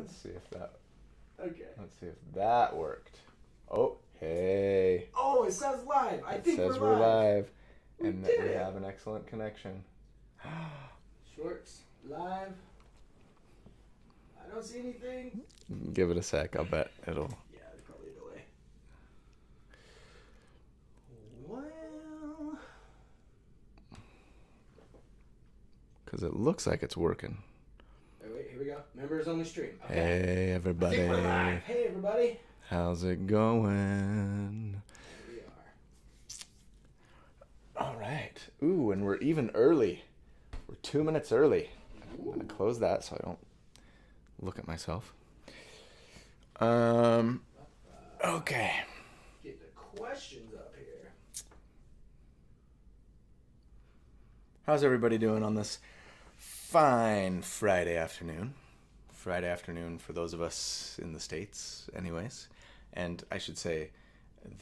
Let's see if that. Okay. Let's see if that worked. Oh, hey. Oh, it says live. I think says we're live. And did that we it. have an excellent connection. Shorts live. I don't see anything. Give it a sec. I'll bet it'll. Yeah, there's probably a delay. Well, Because it looks like it's working. wait, here we go. Members only stream. Okay. Hey, I everybody. think we're live. Hey, everybody. How's it going? Here we are. All right. Ooh, and we're even early. We're 2 minutes early. I'm going to close that so I don't look at myself. Okay. Get the questions up here. How's everybody doing on this fine Friday afternoon? Friday afternoon for those of us in the States, anyways. And I should say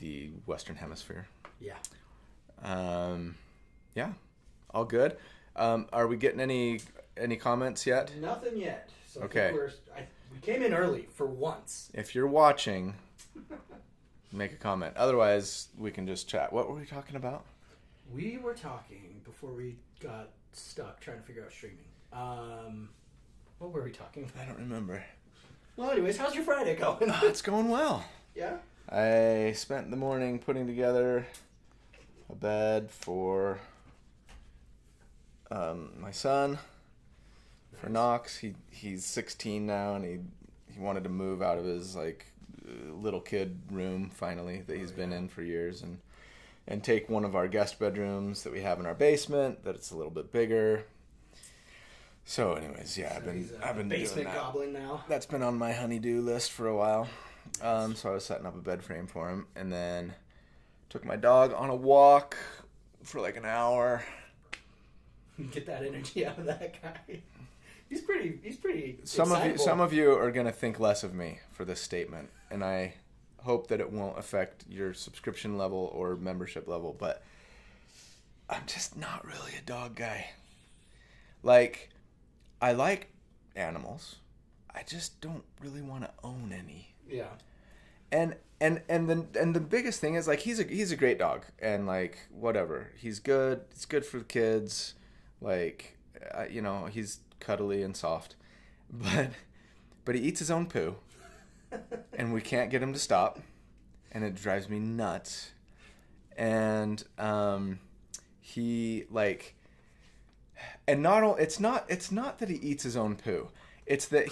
the Western Hemisphere. Yeah. Yeah, all good. Are we getting any comments yet? Nothing yet. So Okay. I think we came in early for once. If you're watching, make a comment. Otherwise, we can just chat. What were we talking about? We were talking before we got stuck trying to figure out streaming. What were we talking about? I don't remember. Well, anyways, how's your Friday going? It's going well. Yeah? I spent the morning putting together a bed for my son, for Knox. He's 16 now, and he wanted to move out of his little kid room finally that he's been in for years, and take one of our guest bedrooms that we have in our basement that it's a little bit bigger. So anyways, yeah, I've been basement doing that. goblin now. That's been on my honey-do list for a while. So I was setting up a bed frame for him, and then took my dog on a walk for like an hour. Get that energy out of that guy. He's pretty Some excitable. of you are gonna think less of me for this statement, and I hope that it won't affect your subscription level or membership level, but I'm just not really a dog guy. Like, I like animals. I just don't really want to own any. Yeah. And the biggest thing is, like, he's a great dog, and like whatever, he's good. It's good for the kids. Like, he's cuddly and soft, but he eats his own poo, and we can't get him to stop, and it drives me nuts. And he like, and it's not that he eats his own poo, it's that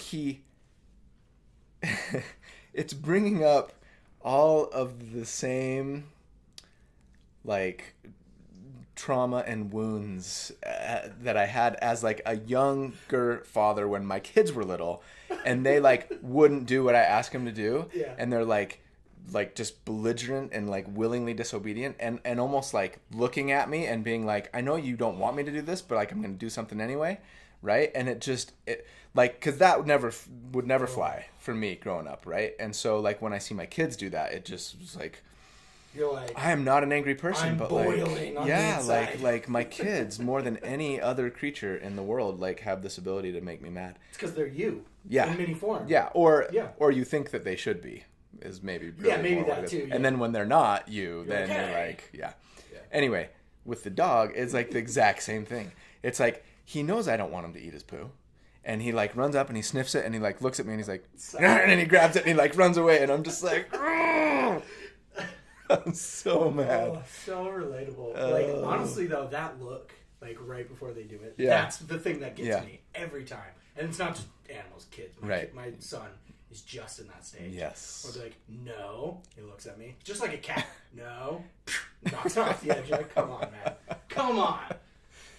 it's bringing up all of the same like trauma and wounds that I had as like a younger father when my kids were little, and they like wouldn't do what I asked them to do. Yeah. And they're like just belligerent and like willingly disobedient, and almost like looking at me and being like, I know you don't want me to do this, but like I'm gonna do something anyway, right? And it like, because that would never fly for me growing up, right? And so like when I see my kids do that, it just was like, You're like, I am not an angry person, I'm but boiling like, on yeah, the inside. like my kids more than any other creature in the world like have this ability to make me mad. it's because they're you. Yeah. In mini form. Yeah, or you think that they should be is maybe really maybe more that what it is. too, yeah. And then when they're not you, then like, you're "Hey." like, yeah. Anyway, with the dog, it's like the exact same thing. It's like he knows I don't want him to eat his poo. And he like runs up and he sniffs it and he like looks at me and he's like, and then he grabs it and he like runs away, and I'm just like, I'm so mad. Oh, so relatable. Like, honestly, though, that look, like, right before they do it, Yeah. that's the thing that gets me every time. And it's not just animals, kids. Right. My son is just in that stage. Yes. Where they're like, no. He looks at me. Just like a cat. No. Knocks it off the edge. You're like, come on, man. Come on.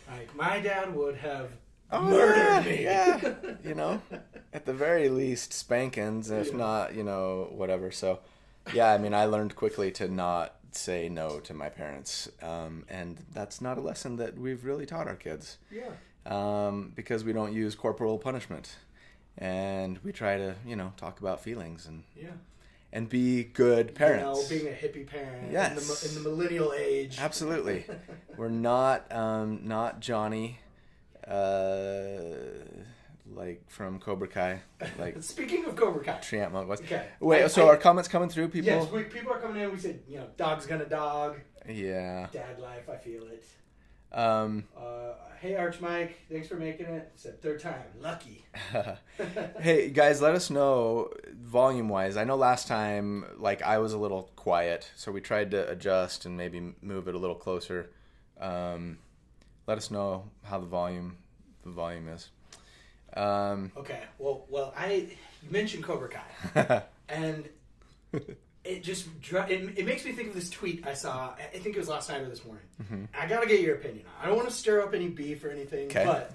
Like, my dad would have murdered me. Yeah. At the very least, spankings, if not, whatever. So, yeah, I mean, I learned quickly to not say no to my parents. And that's not a lesson that we've really taught our kids. Yeah. Because we don't use corporal punishment. And we try to, talk about feelings and be good parents. Being a hippie parent. Yes. In the millennial age. Absolutely. We're not Johnny like from Cobra Kai, like Speaking of Cobra Kai. Treant Monk was. Okay. Wait, so are comments coming through, people? Yes, people are coming in. We said, dog's gonna dog. Yeah. Dad life, I feel it. Um, Hey, Arch Mike, thanks for making it. Said third time, lucky. Hey, guys, let us know volume-wise. I know last time, like, I was a little quiet, so we tried to adjust and maybe move it a little closer. Let us know how the volume is. Okay, well, you mentioned Cobra Kai, and it just it makes me think of this tweet I saw. I think it was last night or this morning. Mm-hmm. I gotta get your opinion on it. I don't want to stir up any beef or anything, but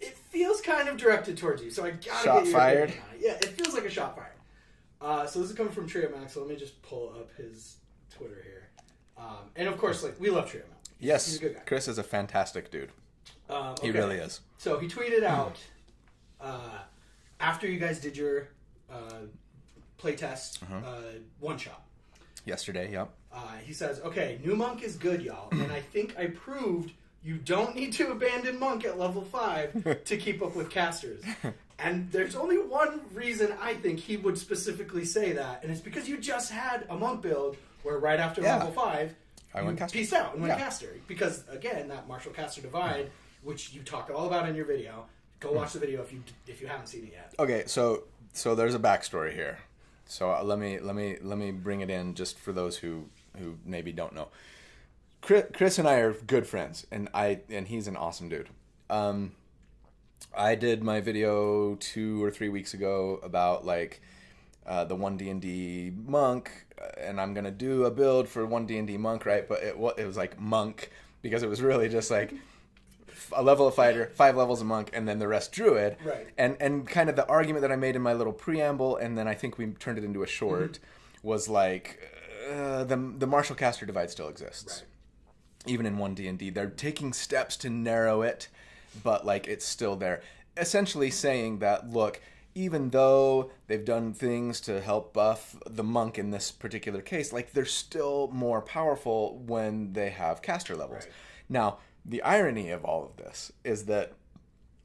it feels kind of directed towards you. So I gotta get your opinion on it. Yeah, it feels like a shot fired. So this is coming from Trio Max. So let me just pull up his Twitter here. And of course, like, we love Trio Max. Yes, he's a good guy. Chris is a fantastic dude. Okay. He really is. So he tweeted out after you guys did your playtest one shot. Yesterday, yep. He says, okay, new Monk is good, y'all, and I think I proved you don't need to abandon Monk at level 5 to keep up with casters. And there's only one reason I think he would specifically say that, and it's because you just had a Monk build where right after level 5, I went caster. Peace out and went caster. Because, again, that Martial Caster Divide, which you talked all about in your video, go watch the video if you haven't seen it yet. Okay, so there's a backstory here. So let me bring it in just for those who maybe don't know. Chris and I are good friends, and he's an awesome dude. I did my video 2 or 3 weeks ago about like the 1D&D monk, and I'm gonna do a build for 1D&D monk, right? But it was like monk because it was really just like a level of fighter, 5 levels of monk, and then the rest druid. Right. And kind of the argument that I made in my little preamble, and then I think we turned it into a short, was like the martial caster divide still exists. Right. Even in 1D&D, they're taking steps to narrow it, but like it's still there. Essentially saying that, look, even though they've done things to help buff the monk in this particular case, like they're still more powerful when they have caster levels. Right. Now, the irony of all of this is that,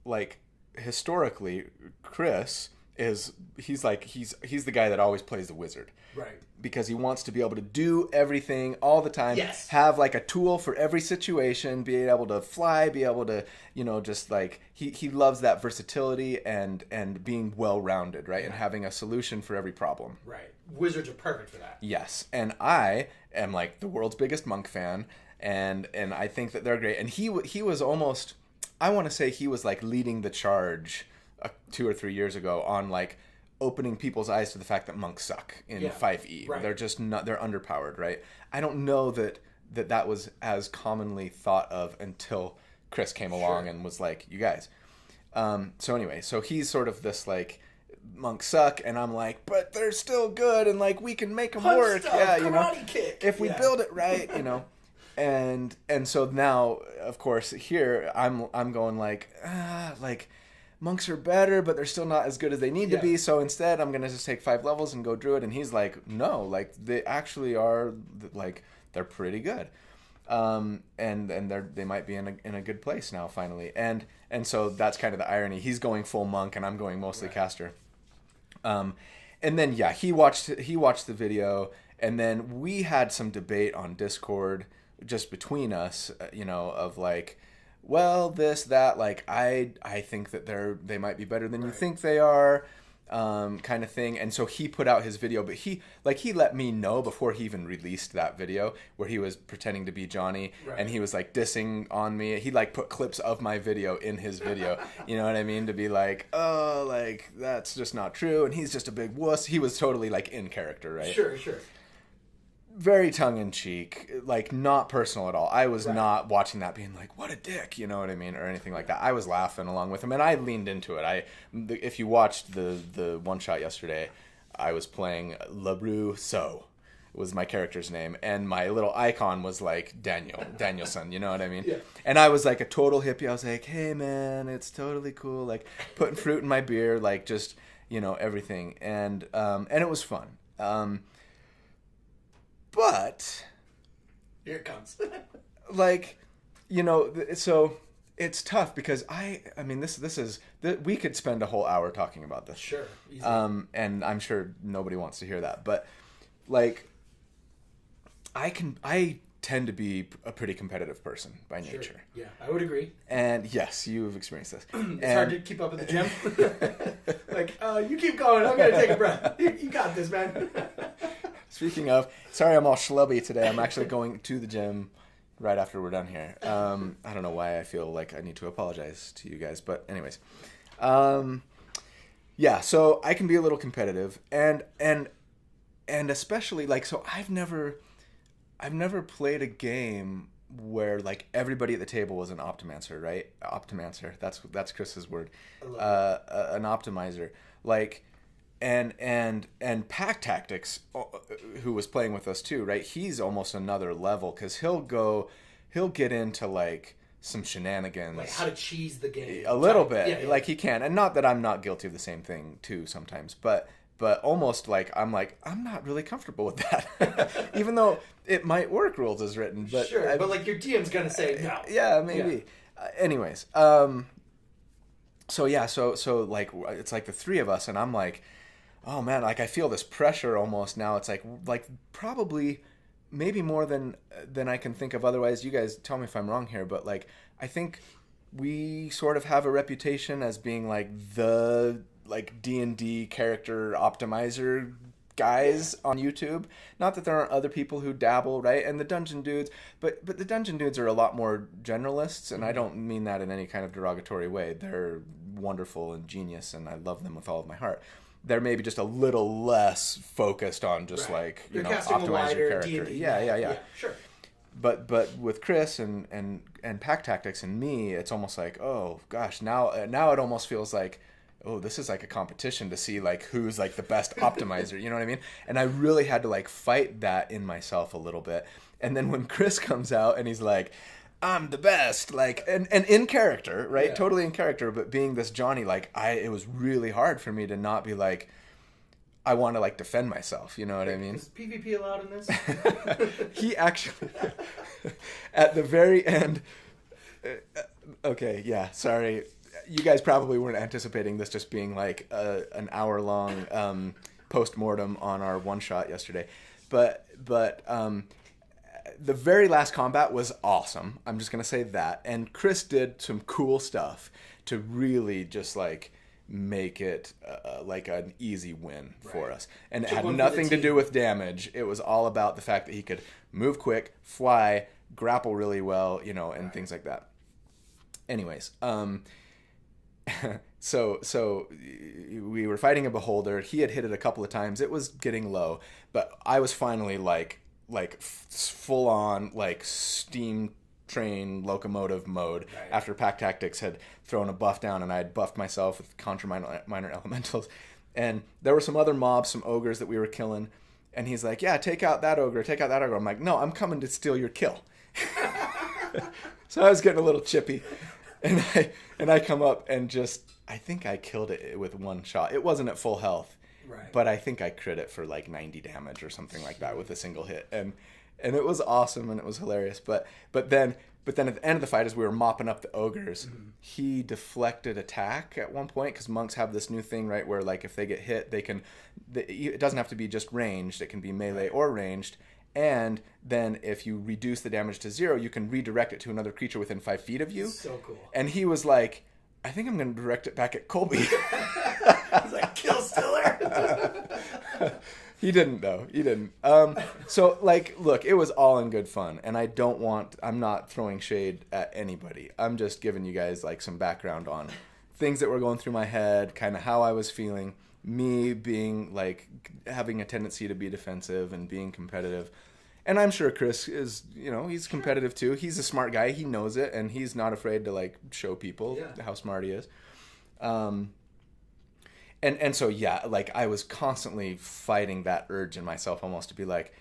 like, historically, Chris he's the guy that always plays the wizard. Right. Because he wants to be able to do everything all the time. Yes. Have like a tool for every situation, be able to fly, be able to, just like he loves that versatility and being well-rounded, right? And having a solution for every problem. Right. Wizards are perfect for that. Yes. And I am like the world's biggest monk fan, and I think that they're great. And he was almost, I want to say he was like leading the charge 2 or 3 years ago on like opening people's eyes to the fact that monks suck in 5e. Right. They're just not, they're underpowered, right? I don't know that was as commonly thought of until Chris came along and was like, you guys. So anyway, so he's sort of this like, monks suck, and I'm like, but they're still good, and like we can make them work. Stuff, yeah, karate kick. if we build it right, And so now, of course, here I'm going like monks are better, but they're still not as good as they need to be. So instead, I'm gonna just take 5 levels and go druid. And he's like, no, like they actually are like they're pretty good, and they might be in a good place now finally. And so that's kind of the irony. He's going full monk, and I'm going mostly caster. And then he watched the video, and then we had some debate on Discord just between us, of like, well, this, that, like, I think that they might be better than you think they are, kind of thing. And so he put out his video, but he let me know before he even released that video where he was pretending to be Johnny, and he was like dissing on me. He like put clips of my video in his video, you know what I mean? To be like, oh, like, that's just not true, and he's just a big wuss. He was totally like in character, right? Sure. Very tongue-in-cheek, like not personal at all. I was not watching that being like, what a dick, you know what I mean, or anything like that. I was laughing along with him, and I leaned into it. If you watched the one shot yesterday, I was playing LaRue So was my character's name, and my little icon was like Danielson, you know what I mean? Yeah. And I was like a total hippie. I was like, hey man, it's totally cool, like putting fruit in my beer, like just, everything. And it was fun. But here it comes. like, so it's tough because I mean we could spend a whole hour talking about this. Sure. Easy. And I'm sure nobody wants to hear that, but like I tend to be a pretty competitive person by nature. Sure. Yeah, I would agree. And yes, you've experienced this. It's hard to keep up at the gym. Like, you keep going. I'm gonna take a breath. You got this, man. Speaking of, sorry I'm all schlubby today. I'm actually going to the gym right after we're done here. I don't know why I feel like I need to apologize to you guys, but anyways. Yeah, so I can be a little competitive and especially like, so I've never played a game where like everybody at the table was an optimancer, right? Optimancer. That's Chris's word. An optimizer. Like, and Pack Tactics, who was playing with us too, right? He's almost another level because he'll get into like some shenanigans, like how to cheese the game a little bit. Yeah. Like he can, and not that I'm not guilty of the same thing too sometimes, but almost like I'm not really comfortable with that, even though it might work rules as written. But sure, but like your DM's gonna say no. Yeah, maybe. Yeah. Anyways, so yeah, so like it's like the three of us, and I'm like, oh man, like I feel this pressure almost now. It's like probably maybe more than I can think of. Otherwise, you guys tell me if I'm wrong here, but like I think we sort of have a reputation as being like the like D&D character optimizer guys on YouTube. Not that there aren't other people who dabble, right? And the Dungeon Dudes, but the Dungeon Dudes are a lot more generalists, and I don't mean that in any kind of derogatory way. They're wonderful and genius, and I love them with all of my heart. They're maybe just a little less focused on just like, you know, optimize your character. D&D Yeah. Sure. But with Chris and Pack Tactics and me, it's almost like, oh gosh, now it almost feels like, oh, this is like a competition to see like who's like the best optimizer, you know what I mean? And I really had to like fight that in myself a little bit. And then when Chris comes out and he's like, I'm the best, like, and in character, right? Yeah. Totally in character, but being this Johnny, like, it was really hard for me to not be like, I want to like defend myself, you know what I mean? Is PvP allowed in this? He actually, at the very end, okay, yeah, sorry. You guys probably weren't anticipating this just being like an hour-long post-mortem on our one-shot yesterday. But the very last combat was awesome. I'm just going to say that. And Chris did some cool stuff to really just like make it like an easy win for us. And it had nothing to do with damage. It was all about the fact that he could move quick, fly, grapple really well, you know, and things like that. Anyways, so we were fighting a beholder. He had hit it a couple of times. It was getting low, but I was finally like full on like steam train locomotive mode after Pack Tactics had thrown a buff down, and I had buffed myself with Contra Minor Elementals. And there were some other mobs, some ogres that we were killing, and he's like, yeah, take out that ogre. I'm like, no, I'm coming to steal your kill. So I was getting a little chippy. And I come up and just, I think I killed it with one shot. It wasn't at full health, but I think I crit it for like 90 damage or something like that with a single hit. And it was awesome and it was hilarious. But then at the end of the fight, as we were mopping up the ogres, he deflected attack at one point, because monks have this new thing, right, where like if they get hit, it doesn't have to be just ranged. It can be melee or ranged. And then if you reduce the damage to 0, you can redirect it to another creature within 5 feet of you. So cool. And he was like, I think I'm going to direct it back at Colby. He's like, kill Stiller. He didn't, though. He didn't. So, like, look, it was all in good fun. And I'm not throwing shade at anybody. I'm just giving you guys, like, some background on things that were going through my head, kind of how I was feeling. Me being like having a tendency to be defensive and being competitive. And I'm sure Chris is, you know, he's competitive too. He's a smart guy. He knows it, and he's not afraid to like show people how smart he is. And so, yeah, like I was constantly fighting that urge in myself almost to be like,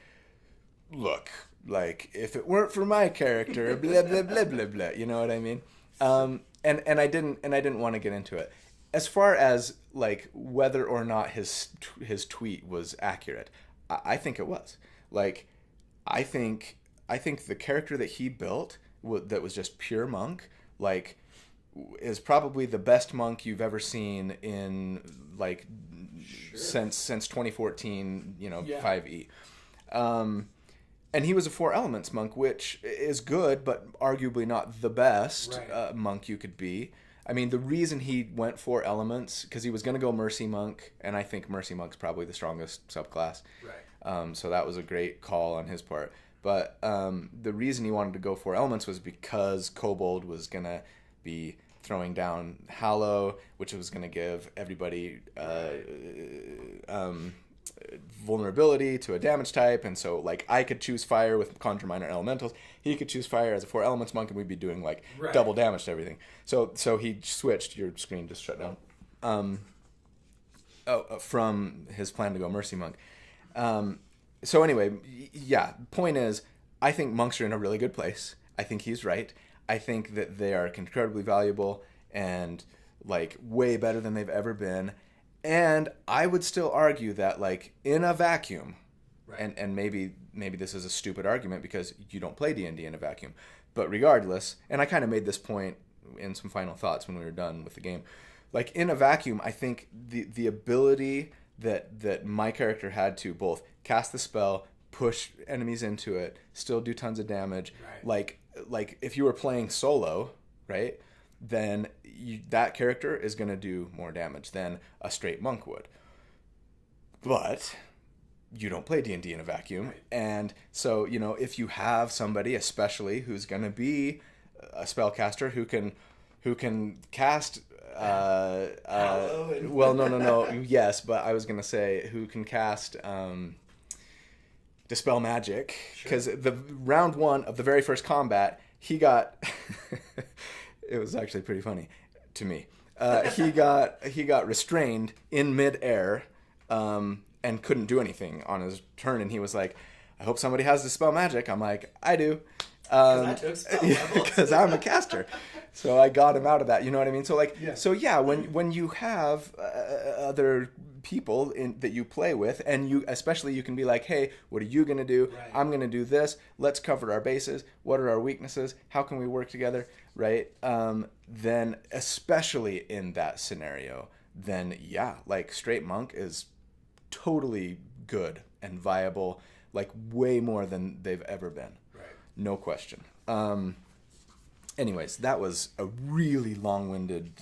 look, like if it weren't for my character, blah, blah, blah, blah, blah, you know what I mean? And I didn't want to get into it. As far as like whether or not his tweet was accurate, I think it was. Like, I think the character that he built that was just pure monk, like is probably the best monk you've ever seen in like Sure. since 2014, Yeah. 5e. And he was a Four Elements monk, which is good, but arguably not the best Right. monk you could be. I mean, the reason he went Four Elements, because he was going to go Mercy Monk, and I think Mercy Monk's probably the strongest subclass. Right. So that was a great call on his part. But the reason he wanted to go Four Elements was because Kobold was going to be throwing down Hallow, which was going to give everybody vulnerability to a damage type, and so like I could choose fire with Conjure Minor Elementals, he could choose fire as a Four Elements monk, and we'd be doing like Right. double damage to everything. So he switched. Your screen just shut down. From his plan to go Mercy Monk. So anyway, yeah. Point is, I think monks are in a really good place. I think he's right. I think that they are incredibly valuable and like way better than they've ever been. And I would still argue that like in a vacuum, Right. and maybe this is a stupid argument because you don't play D&D in a vacuum, but regardless, and I kind of made this point in some final thoughts when we were done with the game. Like in a vacuum, I think the ability that my character had to both cast the spell, push enemies into it, still do tons of damage. Right. Like if you were playing solo, right? Then that character is going to do more damage than a straight monk would. But you don't play D&D in a vacuum. Right. And so, if you have somebody especially who's going to be a spellcaster who can cast Hallow and- well, no. Yes, but I was going to say who can cast Dispel Magic, because the round one of the very first combat, he got it was actually pretty funny to me. He got restrained in midair and couldn't do anything on his turn, and he was like, "I hope somebody has Dispel Magic." I'm like, "I do." I took spell levels. Because I'm a caster, so I got him out of that. You know what I mean? So like, Yeah. so yeah, when you have other people that you play with, and you can be like, hey, what are you gonna do? Right. I'm gonna do this. Let's cover our bases. What are our weaknesses? How can we work together? Right? Then especially in that scenario, then yeah, like straight monk is totally good and viable, like way more than they've ever been. Right. No question. Anyways, that was a really long-winded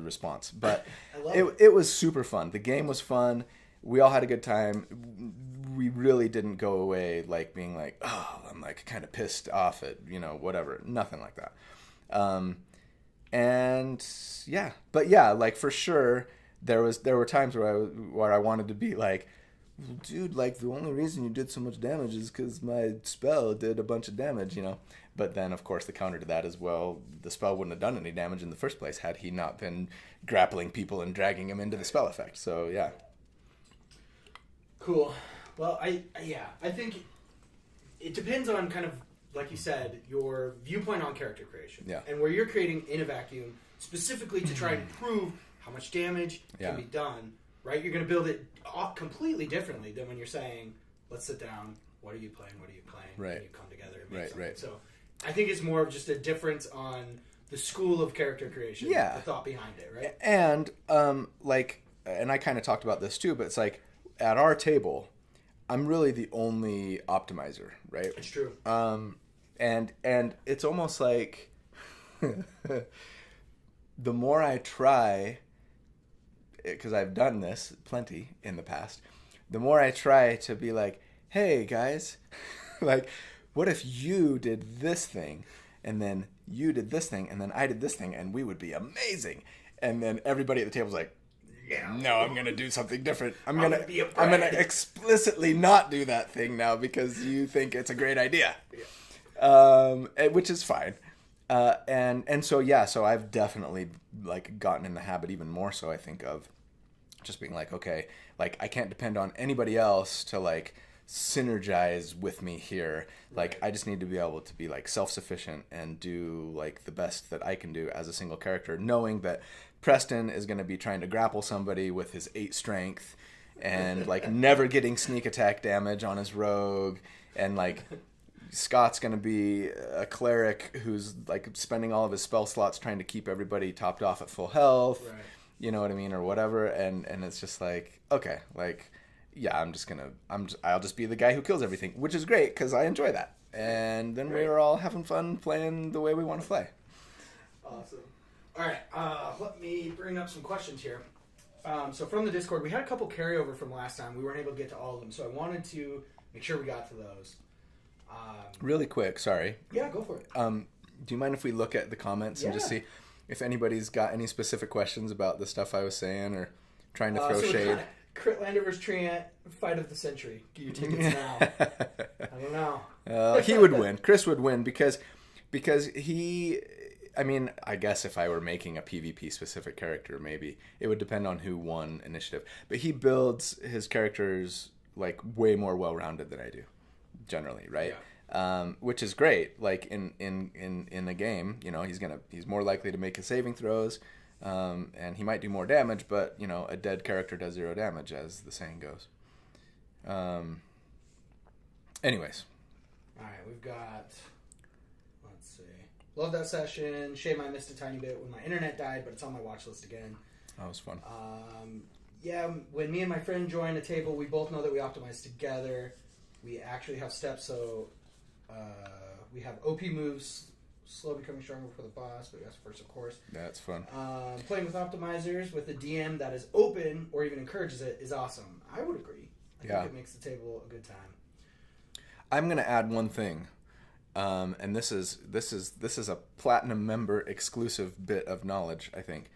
response, but I love it was super fun. The game was fun. We all had a good time. We really didn't go away like being like, oh, I'm like kind of pissed off at, whatever. Nothing like that. And yeah, but yeah, like for sure, there were times where I wanted to be like, well, dude, like the only reason you did so much damage is because my spell did a bunch of damage, But then, of course, the counter to that is, well, the spell wouldn't have done any damage in the first place had he not been grappling people and dragging them into the spell effect. So, yeah. Cool. Well, I think it depends on kind of, like you said, your viewpoint on character creation. Yeah. And where you're creating in a vacuum, specifically to try and prove how much damage Yeah. can be done, right? You're going to build it completely differently than when you're saying, let's sit down, what are you playing, Right. and you come together and make Right, something. right. So I think it's more of just a difference on the school of character creation, Yeah. the thought behind it, right? And, and I kind of talked about this too, but it's like, at our table, I'm really the only optimizer, right? It's true. And it's almost like the more I try, because I've done this plenty in the past, the more I try to be like, hey guys, like, what if you did this thing, and then you did this thing, and then I did this thing, and we would be amazing. And then everybody at the table's like, Yeah. no, I'm gonna do something different. I'm gonna be a I'm gonna brat." explicitly not do that thing now because you think it's a great idea. Which is fine. And so yeah, so I've definitely like gotten in the habit even more so I think of just being like, okay, like I can't depend on anybody else to like synergize with me here. Like I just need to be able to be like self-sufficient and do like the best that I can do as a single character, knowing that Preston is going to be trying to grapple somebody with his 8 strength and like never getting sneak attack damage on his rogue, and like Scott's gonna be a cleric who's like spending all of his spell slots trying to keep everybody topped off at full health. Right. You know what I mean, or whatever. And it's just like, okay, like, yeah, I'll just be the guy who kills everything, which is great because I enjoy that. And then we were all having fun playing the way we want to play. Awesome. All right, let me bring up some questions here. So from the Discord, we had a couple carryover from last time. We weren't able to get to all of them, so I wanted to make sure we got to those. Really quick, sorry. Yeah, go for it. Do you mind if we look at the comments and just see if anybody's got any specific questions about the stuff I was saying or trying to throw shade? Critlander vs. Treant, fight of the century. Get your tickets now. I don't know. He would win. Chris would win because he... I mean, I guess if I were making a PvP specific character, maybe it would depend on who won initiative. But he builds his characters like way more well-rounded than I do, generally, right? Yeah. Which is great. Like in a game, you know, he's more likely to make his saving throws, and he might do more damage. But you know, a dead character does 0 damage, as the saying goes. Anyways, all right, we've got. Love that session. Shame I missed a tiny bit when my internet died, but it's on my watch list again. That was fun. Yeah, when me and my friend join a table, we both know that we optimize together. We actually have steps, so we have OP moves, slow becoming stronger before the boss, but that's first, of course. That's fun. Playing with optimizers with a DM that is open or even encourages it is awesome. I would agree. I think it makes the table a good time. I'm going to add one thing. And this is a platinum member exclusive bit of knowledge, I think.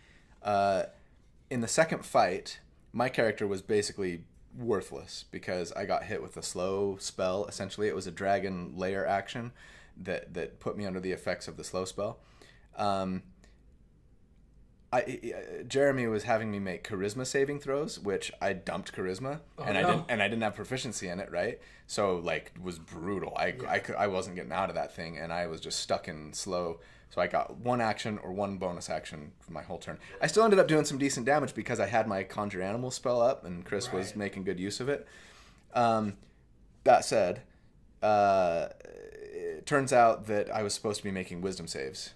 In the second fight, my character was basically worthless because I got hit with a slow spell. Essentially, it was a dragon layer action that put me under the effects of the slow spell. Jeremy was having me make charisma saving throws, which I dumped charisma, I didn't have proficiency in it, right? So like it was brutal. I wasn't getting out of that thing, and I was just stuck in slow. So I got one action or one bonus action for my whole turn. I still ended up doing some decent damage because I had my conjure animal spell up, and Chris was making good use of it. That said, it turns out that I was supposed to be making wisdom saves.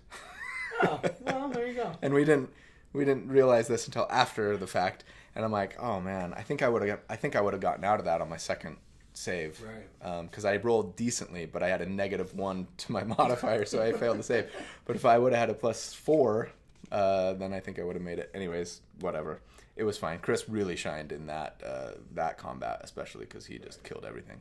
Oh, well, there you go. And we didn't realize this until after the fact, and I'm like, oh man, I think I would have gotten out of that on my second save, right? Because I rolled decently, but I had a -1 to my modifier, so I failed the save. But if I would have had a +4, then I think I would have made it. Anyways, whatever, it was fine. Chris really shined in that combat, especially because he just killed everything.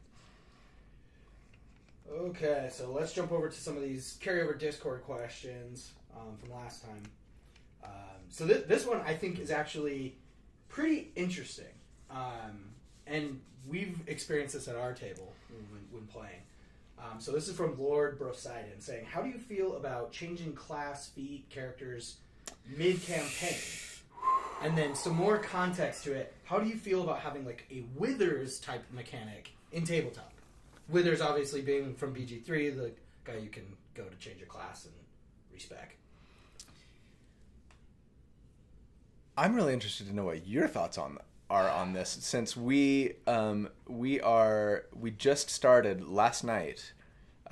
Okay, so let's jump over to some of these carryover Discord questions from last time. So this one I think is actually pretty interesting, and we've experienced this at our table when playing. So this is from Lord Brosidon saying, how do you feel about changing class, feat, characters mid-campaign? And then some more context to it, how do you feel about having like a Withers type mechanic in tabletop? Withers obviously being from BG3, the guy you can go to change your class and respec. I'm really interested to know what your thoughts are on this, since we just started last night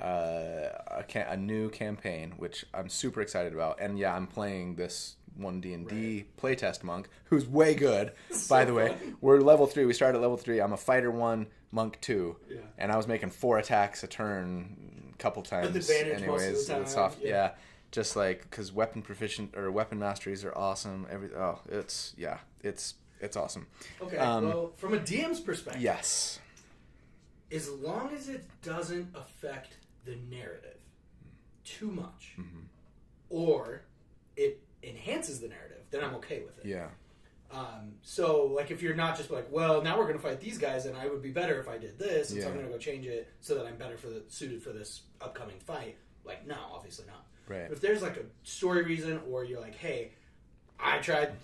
a new campaign, which I'm super excited about, and yeah, I'm playing this one D&D playtest monk who's way good. By the way, we're level 3. We started at level 3. I'm a fighter 1, monk 2, and I was making 4 attacks a turn a couple times. With advantage anyways, most of the time. it's soft, yeah. Just like because weapon proficient or weapon masteries are awesome. It's awesome. Okay, well, from a DM's perspective, yes, as long as it doesn't affect the narrative too much, or it enhances the narrative, then I'm okay with it. Yeah. So, like, if you're not just like, well, now we're going to fight these guys, and I would be better if I did this, and so I'm going to go change it so that I'm better suited for this upcoming fight. Like, no, obviously not. Right. But if there's like a story reason, or you're like, hey,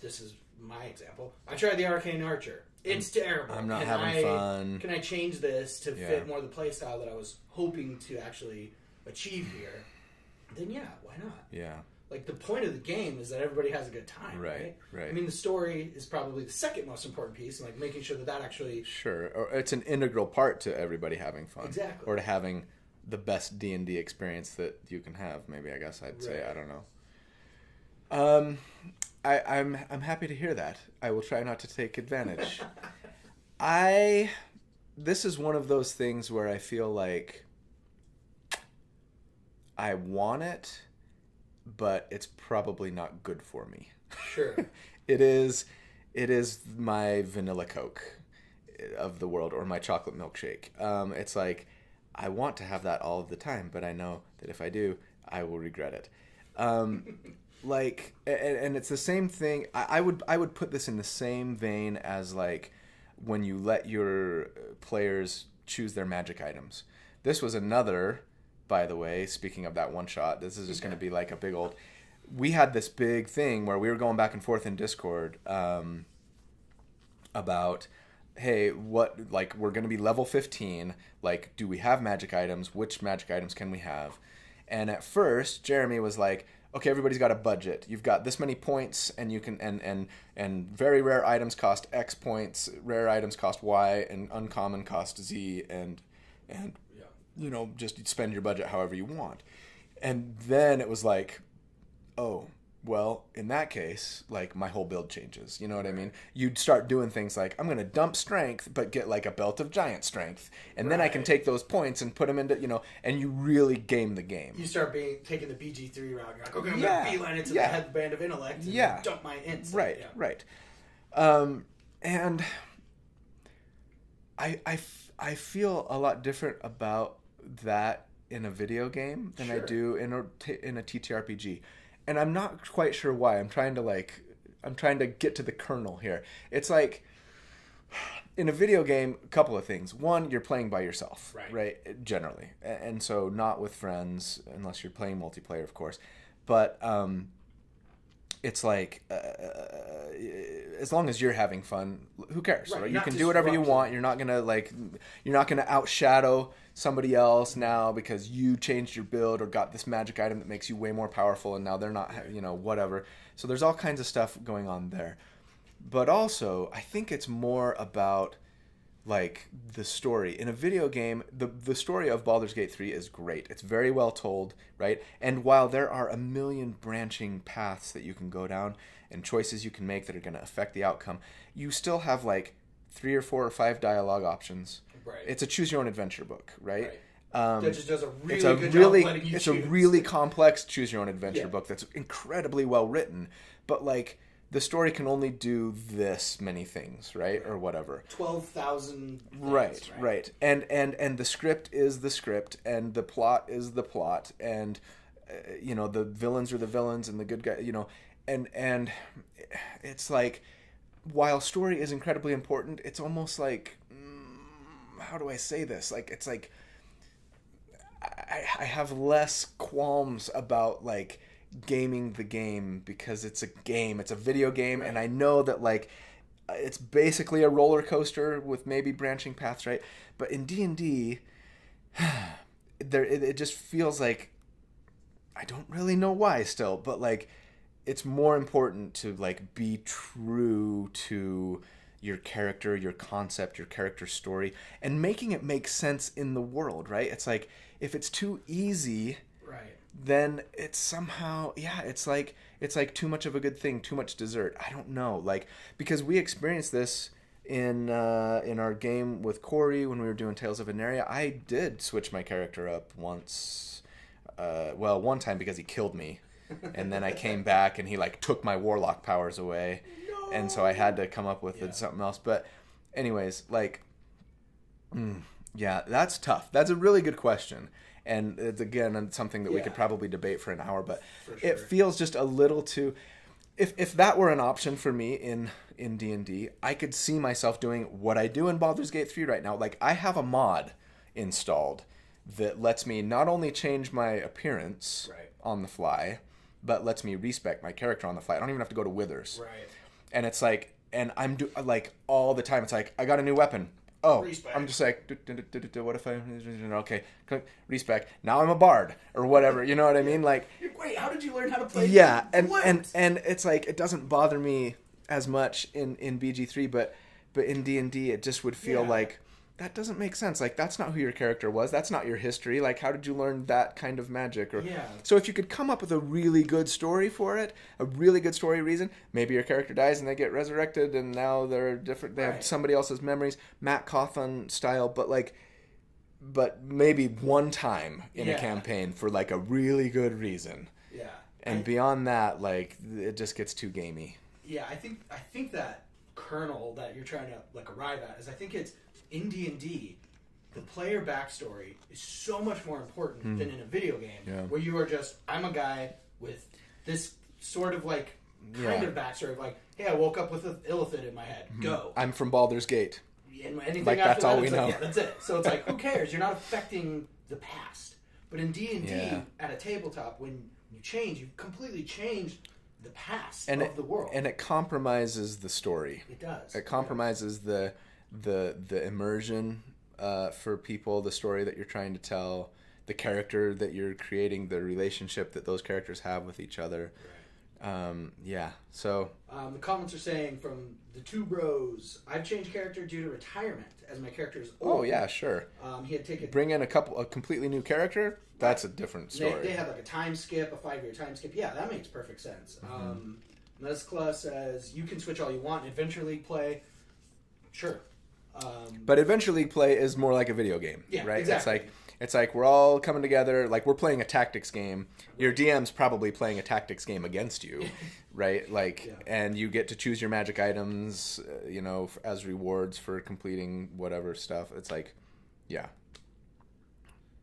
this is my example, I tried the Arcane Archer. It's terrible. I'm not having fun. Can I change this to fit more the playstyle that I was hoping to actually achieve here? Then yeah, why not? Yeah. Like, the point of the game is that everybody has a good time, right? Right. I mean, the story is probably the second most important piece, and like making sure that actually... Sure. Or it's an integral part to everybody having fun. Exactly. Or to having the best D&D experience that you can have. Maybe, I guess I'd say. Right. I don't know. I'm happy to hear that. I will try not to take advantage. This is one of those things where I feel like I want it, but it's probably not good for me. Sure. It is my vanilla Coke of the world, or my chocolate milkshake. It's like, I want to have that all of the time, but I know that if I do, I will regret it. Like, and it's the same thing. I would put this in the same vein as like when you let your players choose their magic items. This was another, by the way, speaking of that one shot, this is just going to be like a big old... We had this big thing where we were going back and forth in Discord about, hey, what, like, we're going to be level 15. Like, do we have magic items? Which magic items can we have? And at first, Jeremy was like, okay, everybody's got a budget. You've got this many points, and you can and very rare items cost X points, rare items cost Y, and uncommon cost Z, and you know, just spend your budget however you want. And then it was like, oh, well, in that case, like, my whole build changes. You know what I mean? You'd start doing things like, I'm going to dump strength, but get like a belt of giant strength. And then I can take those points and put them into, you know, and you really game the game. You start taking the BG3 route. You're like, okay, I'm going to beeline into the headband of intellect and dump my ints. Right. And I feel a lot different about that in a video game than I do in a TTRPG. And I'm not quite sure why. I'm trying to get to the kernel here. It's like, in a video game, a couple of things. One, you're playing by yourself, right? Generally. And so not with friends, unless you're playing multiplayer, of course. But it's like, as long as you're having fun, who cares? Right? You can do whatever you want. You're not gonna outshadow somebody else now because you changed your build or got this magic item that makes you way more powerful, and now they're not, you know, whatever. So there's all kinds of stuff going on there. But also, I think it's more about like the story. In a video game, the story of Baldur's Gate 3 is great. It's very well told, right? And while there are a million branching paths that you can go down and choices you can make that are going to affect the outcome, you still have like 3 or 4 or 5 dialogue options. Right. It's a choose your own adventure book, right? That just does a really good job letting you choose. It's a really complex choose your own adventure book that's incredibly well written, but like the story can only do this many things, right? Or whatever. 12,000 things, right. And the script is the script, and the plot is the plot, and you know, the villains are the villains, and the good guy, you know, and it's like, while story is incredibly important, it's almost like, how do I say this? Like, it's like, I have less qualms about like gaming the game because it's a game, it's a video game, and I know that like it's basically a roller coaster with maybe branching paths, right? But in D&D, it just feels like, I don't really know why still, but like it's more important to like be true to your character, your concept, your character story, and making it make sense in the world, right? It's like, if it's too easy, then it's somehow, it's like too much of a good thing, too much dessert. I don't know, like, because we experienced this in our game with Corey when we were doing Tales of Veneria. I did switch my character up once, one time because he killed me, and then I came back and he like took my warlock powers away. And so I had to come up with something else. But anyways, like, that's tough. That's a really good question. And it's, again, something that we could probably debate for an hour. But it feels just a little too... If that were an option for me in D&D, I could see myself doing what I do in Baldur's Gate 3 right now. Like, I have a mod installed that lets me not only change my appearance on the fly, but lets me respec my character on the fly. I don't even have to go to Withers. Right. And it's like, and I'm like all the time. It's like, I got a new weapon. Oh, respec. I'm just like, what if I, okay, respec. Now I'm a bard or whatever. You know what I mean? Like, wait, how did you learn how to play? Yeah, and it's like, it doesn't bother me as much in BG3, but in D&D it just would feel like that doesn't make sense. Like, that's not who your character was. That's not your history. Like, how did you learn that kind of magic? Or Yeah. So if you could come up with a really good story for it, a really good story reason, maybe your character dies and they get resurrected and now they're different. They have somebody else's memories, Matt Cawthon style, but maybe one time in a campaign for like a really good reason. Yeah. And beyond that, like, it just gets too gamey. Yeah, I think that kernel that you're trying to like arrive at is, I think it's in D&D, the player backstory is so much more important than in a video game where you are just, I'm a guy with this sort of like kind of backstory of like, hey, I woke up with an illithid in my head. Go. I'm from Baldur's Gate. And anything like, after that's all we like, know. yeah, that's it. So it's like, who cares? You're not affecting the past. But in D&D, at a tabletop, when you change, you've completely changed the past of the world. And it compromises the story. It does. It compromises the immersion for people, the story that you're trying to tell, the character that you're creating, the relationship that those characters have with each other. So the comments are saying from the two bros, I've changed character due to retirement as my character is old. Oh yeah, sure. He had taken bring in a completely new character. That's a different story. They had like a time skip, a 5-year time skip. Yeah, that makes perfect sense. Mezcla says you can switch all you want in Adventure League play. Sure. But Adventure League play is more like a video game, right? Exactly. It's like we're all coming together, like we're playing a tactics game. Your DM's probably playing a tactics game against you, right? Like, and you get to choose your magic items, as rewards for completing whatever stuff. It's like, yeah.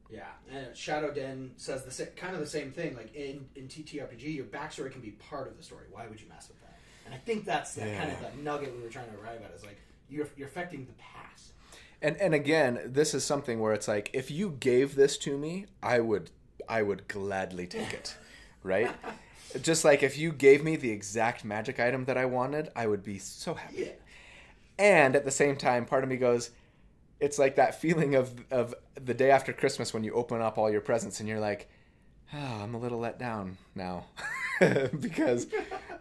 Yeah, and Shadow Den says kind of the same thing. Like in TTRPG, your backstory can be part of the story. Why would you mess with that? And I think that's kind of the nugget we were trying to arrive at. Is like you're affecting the past. And again, this is something where it's like, if you gave this to me, I would gladly take it, right? Just like if you gave me the exact magic item that I wanted, I would be so happy. Yeah. And at the same time, part of me goes, it's like that feeling of the day after Christmas when you open up all your presents and you're like, oh, I'm a little let down now. Because,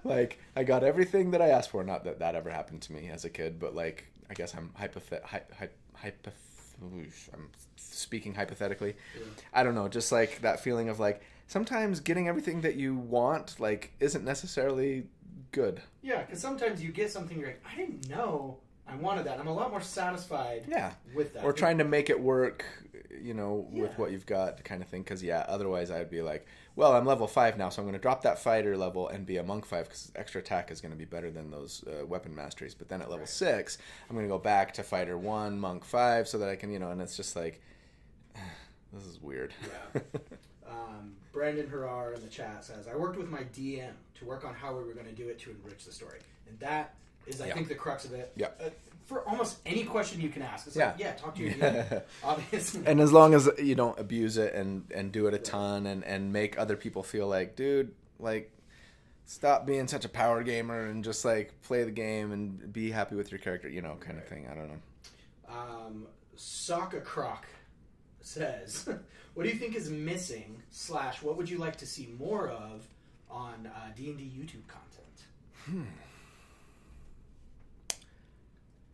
like, I got everything that I asked for. Not that ever happened to me as a kid, but, like, I guess I'm I'm speaking hypothetically. Yeah. I don't know, just, like, that feeling of, like, sometimes getting everything that you want, like, isn't necessarily good. Yeah, because sometimes you get something, you're like, I didn't know I wanted that. I'm a lot more satisfied with that. Or trying to make it work, with what you've got kind of thing. Because, otherwise I'd be like, well, I'm level 5 now, so I'm going to drop that fighter level and be a monk 5 because extra attack is going to be better than those weapon masteries. But then at level 6, I'm going to go back to fighter 1, monk 5 so that I can, and it's just like, this is weird. Yeah. Brandon Herrar in the chat says, I worked with my DM to work on how we were going to do it to enrich the story. And that is, I think, the crux of it. Yeah. For almost any question you can ask. It's like, talk to your DM, obviously. And as long as you don't abuse it and do it a ton and make other people feel like, dude, like, stop being such a power gamer and just, like, play the game and be happy with your character, kind of thing. I don't know. Sokka Croc says, what do you think is missing / what would you like to see more of on D&D YouTube content?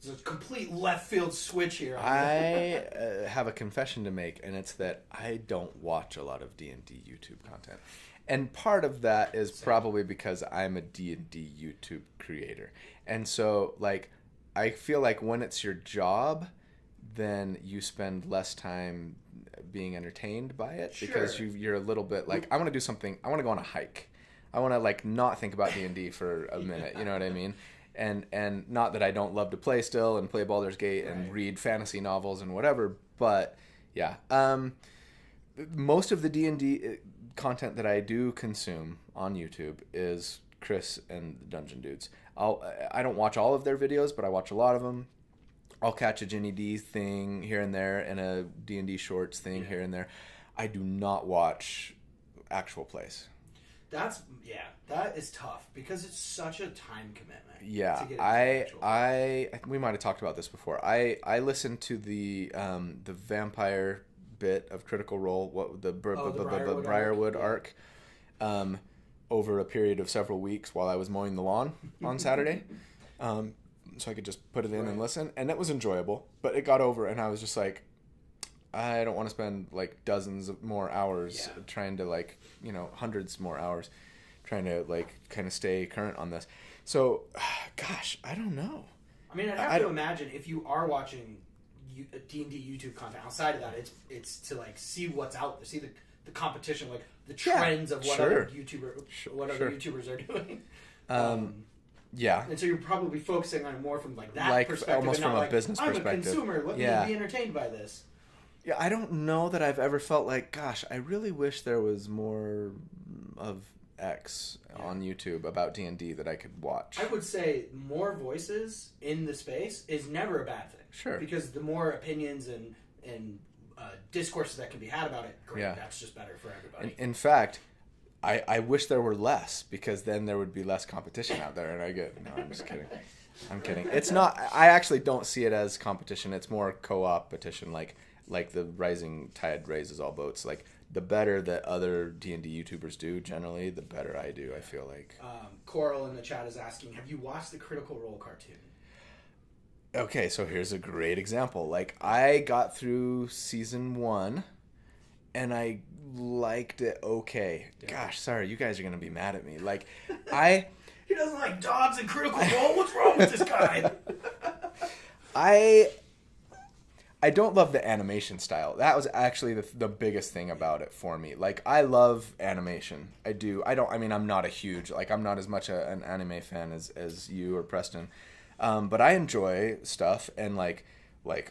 It's a complete left field switch here. I have a confession to make, and it's that I don't watch a lot of D&D YouTube content. And part of that is probably because I'm a D&D YouTube creator. And so, like, I feel like when it's your job, then you spend less time being entertained by it. Sure. Because you're a little bit like, I want to do something, I want to go on a hike. I want to, like, not think about D&D for a minute, you know what I mean? And not that I don't love to play still and play Baldur's Gate and read fantasy novels and whatever, but yeah. Most of the D&D content that I do consume on YouTube is Chris and the Dungeon Dudes. I don't watch all of their videos, but I watch a lot of them. I'll catch a Ginny D thing here and there and a D&D shorts thing here and there. I do not watch actual plays. That is tough because it's such a time commitment. Yeah, to get we might have talked about this before. I listened to the vampire bit of Critical Role, the Briarwood arc, over a period of several weeks while I was mowing the lawn on Saturday. so I could just put it in and listen, and it was enjoyable. But it got over, and I was just like, I don't want to spend like dozens of more hours trying to like, hundreds more hours trying to like kind of stay current on this. So, gosh, I don't know. I mean, I'd have to imagine if you are watching D&D YouTube content outside of that, it's to like see what's out there, see the competition, like the trends of what other YouTubers are doing. Yeah. And so you're probably focusing on it more from like that perspective, almost and not from a business perspective. I'm a consumer. Let me be entertained by this. Yeah, I don't know that I've ever felt like, gosh, I really wish there was more of X on YouTube about D&D that I could watch. I would say more voices in the space is never a bad thing. Sure. Because the more opinions and discourses that can be had about it, great. Yeah. That's just better for everybody. In fact, I wish there were less, because then there would be less competition out there. And I'm just kidding. I'm kidding. It's not. I actually don't see it as competition. It's more co-opetition. Like the rising tide raises all boats. Like the better that other D&D YouTubers do, generally, the better I do. I feel like. Coral in the chat is asking, have you watched the Critical Role cartoon? Okay, so here's a great example. Like, I got through season 1, and I liked it okay. Yeah. Gosh, sorry, you guys are going to be mad at me. Like, He doesn't like dogs and Critical Role? What's wrong with this guy? I don't love the animation style. That was actually the biggest thing about it for me. Like, I love animation. I do. I'm not a huge, I'm not as much an anime fan as you or Preston. But I enjoy stuff, and like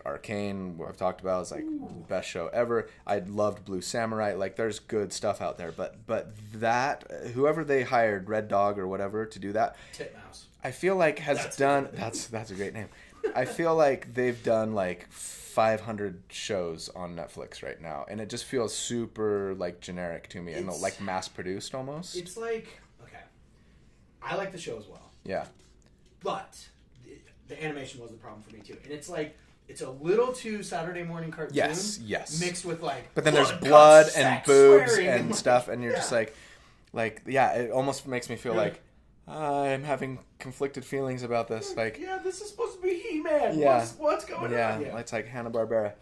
Arcane, what I've talked about, is like the best show ever. I loved Blue Samurai. Like, there's good stuff out there, but that whoever they hired, Red Dog or whatever, to do that, Titmouse, I feel like that's a great name. I feel like they've done like 500 shows on Netflix right now, and it just feels super like generic to me and like mass produced almost. It's like, okay, I like the show as well. Yeah, but the animation was the problem for me too, and it's like it's a little too Saturday morning cartoon. Yes, mixed with like. But then there's blood and boobs and stuff, and you're just like, it almost makes me feel like I'm having conflicted feelings about this. Like, yeah, this is supposed to be He-Man. Yeah, what's going on? Yeah, it's like Hanna-Barbera.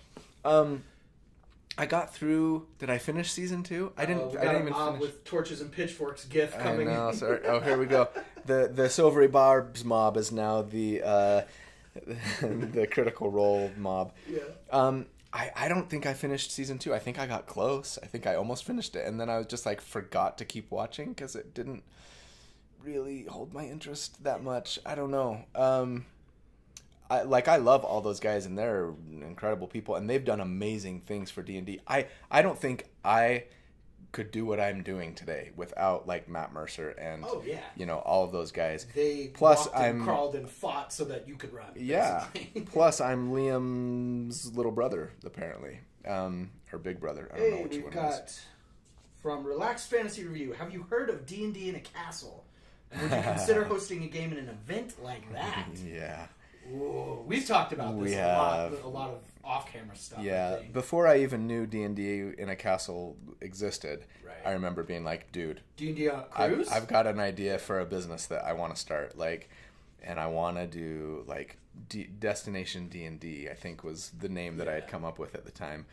I got through. Did I finish season 2? I didn't even finish. With torches and pitchforks gif coming. I know. Sorry. Oh, here we go. The Silvery Barbs mob is now the the Critical Role mob. Yeah. I don't think I finished season 2. I think I got close. I think I almost finished it, and then I was just like forgot to keep watching because it didn't really hold my interest that much. I don't know. I love all those guys, and they're incredible people, and they've done amazing things for D&D. I don't think I could do what I'm doing today without like Matt Mercer and all of those guys. They crawled and fought so that you could run. Yeah. Plus, I'm Liam's little brother, apparently, or big brother. I don't know which one it is. From Relaxed Fantasy Review, have you heard of D&D in a castle? Would you consider hosting a game in an event like that? Yeah. Whoa. We've talked about this a lot of off-camera stuff. Yeah, before I even knew D&D in a castle existed, I remember being like, dude, D&D on a cruise? I've got an idea for a business that I want to start, and I want to do Destination D&D, I think was the name that I had come up with at the time,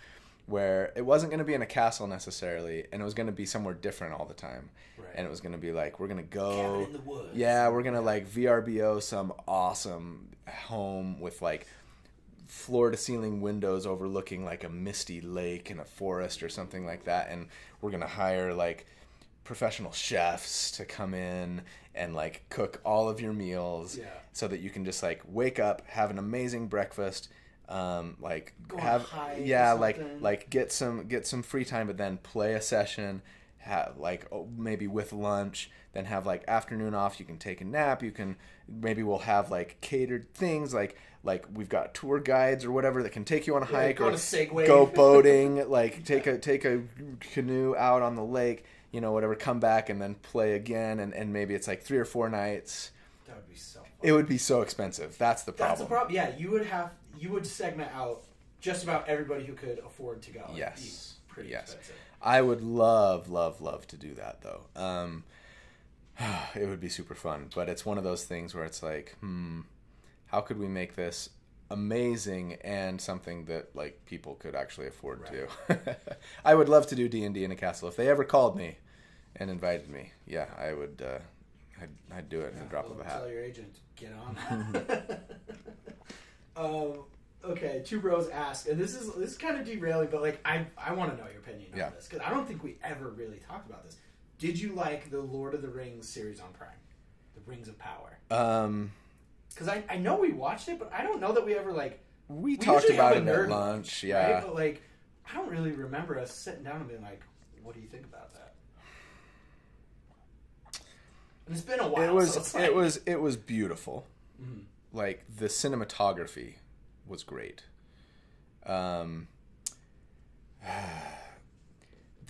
where it wasn't going to be in a castle necessarily, and it was going to be somewhere different all the time. Right. And it was going to be like, we're going to go... Cabin in the woods. Yeah, we're going to VRBO some awesome home with floor-to-ceiling windows overlooking a misty lake in a forest or something like that, and we're going to hire professional chefs to come in and cook all of your meals so that you can just wake up, have an amazing breakfast, get some free time, but then play a session, maybe with lunch, then have afternoon off. You can take a nap. We'll have catered things we've got tour guides or whatever that can take you on a hike or go boating, take a canoe out on the lake, whatever, come back and then play again, and maybe it's 3 or 4 nights. That would be so fun. It would be so expensive. That's the problem. That's the problem. Yeah, you would segment out just about everybody who could afford to go. Yes. Pretty expensive. I would love to do that, though. It would be super fun, but it's one of those things where it's how could we make this amazing and something that like people could actually afford to. I would love to do D&D in a castle if they ever called me and invited me. Yeah, I would. I'd do it in a drop of a hat. Tell your agent, get on that. Okay, Two Bros ask, and this is kind of derailing, but like I want to know your opinion on this because I don't think we ever really talked about this. Did you like the Lord of the Rings series on Prime, The Rings of Power? Because I know we watched it, but I don't know that we ever like. We talked about it at lunch, yeah. Right? But like, I don't really remember us sitting down and being like, "What do you think about that?" And it's been a while. It was beautiful. Mm-hmm. Like the cinematography was great. The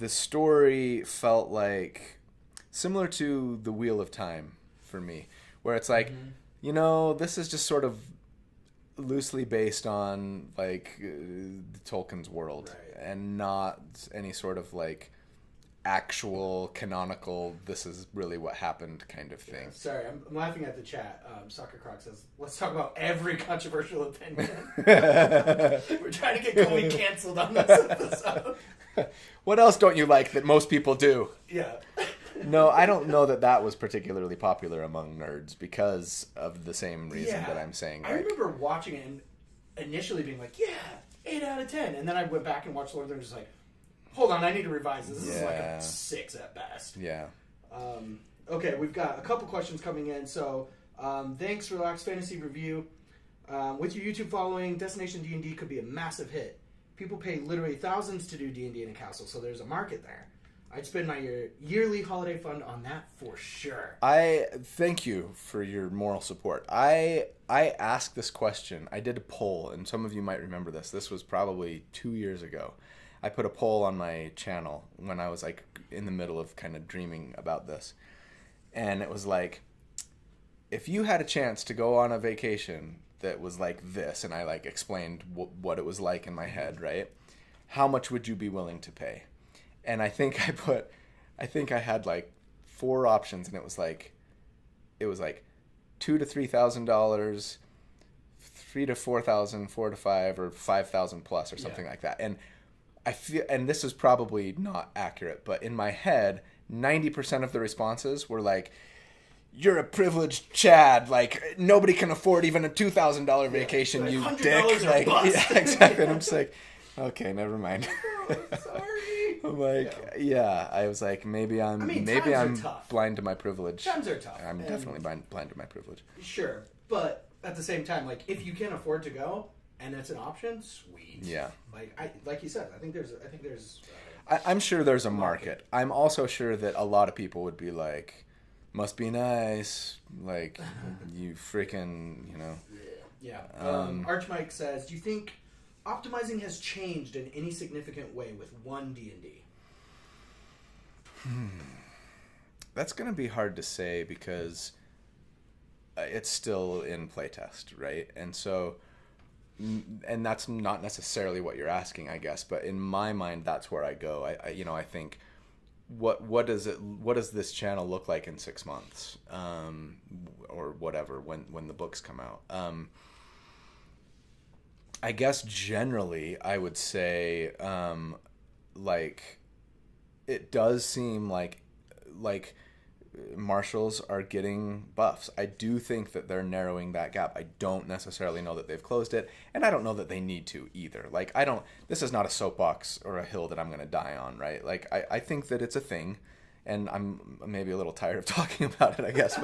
story felt like similar to The Wheel of Time for me, where it's like, this is just sort of loosely based on like Tolkien's world, and not any sort of like actual canonical this is really what happened kind of thing. Sorry, I'm laughing at the chat. Soccer Croc says, let's talk about every controversial opinion. We're trying to get Kobe canceled on this episode. What else don't you like that most people do? Yeah. No, I don't know that was particularly popular among nerds because of the same reason that I'm saying. I remember watching it and initially being like, 8 out of 10. And then I went back and watched Lord of the Rings and just like, hold on, I need to revise this. This is like a 6 at best. Yeah. Okay, we've got a couple questions coming in. So, thanks, Relax Fantasy Review. With your YouTube following, Destination D&D could be a massive hit. People pay literally thousands to do D&D in a castle, so there's a market there. I'd spend my yearly holiday fund on that for sure. I thank you for your moral support. I asked this question. I did a poll, and some of you might remember this. This was probably 2 years ago. I put a poll on my channel when I was like in the middle of kind of dreaming about this. And it was like, if you had a chance to go on a vacation that was like this, and I like explained what it was like in my head, right? How much would you be willing to pay? And I think I had like 4 options, and it was like $2,000 to $3,000, $3,000 to $4,000, $4,000 to $5,000, or $5,000 plus, or something like that. And I feel, and this is probably not accurate, but in my head, 90% of the responses were like, "You're a privileged Chad. Like nobody can afford even a $2,000 vacation. Like you $100 dick." Like, bust. yeah, exactly. And I'm just like, okay, never mind. Sorry. I'm like, I was like, maybe I'm blind to my privilege. Times are tough. I'm definitely blind to my privilege. Sure, but at the same time, like if you can afford to go and it's an option, sweet. Yeah. Like you said, I think there's. I'm sure there's a market. I'm also sure that a lot of people would be like, must be nice, like you freaking, Yeah. Archmike says, do you think optimizing has changed in any significant way with one D&D? That's going to be hard to say because it's still in playtest, right? And so, and that's not necessarily what you're asking, I guess, but in my mind, that's where I go. I think, what does this channel look like in 6 months, or whatever, when the books come out? I guess generally I would say, like, it does seem like marshals are getting buffs. I do think that they're narrowing that gap. I don't necessarily know that they've closed it, and I don't know that they need to either. Like, this is not a soapbox or a hill that I'm going to die on, right? Like, I think that it's a thing, and I'm maybe a little tired of talking about it, I guess,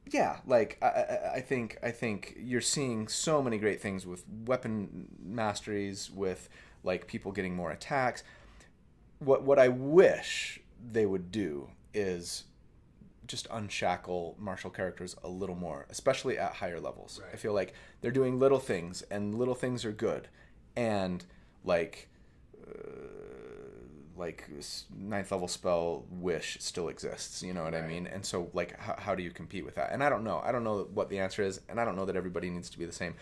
yeah, like I think you're seeing so many great things with weapon masteries, with like people getting more attacks. What I wish they would do is just unshackle martial characters a little more, especially at higher levels. Right. I feel like they're doing little things, and little things are good, and like 9th level spell Wish still exists, you know what I mean? And so like how do you compete with that? And I don't know what the answer is, and I don't know that everybody needs to be the same.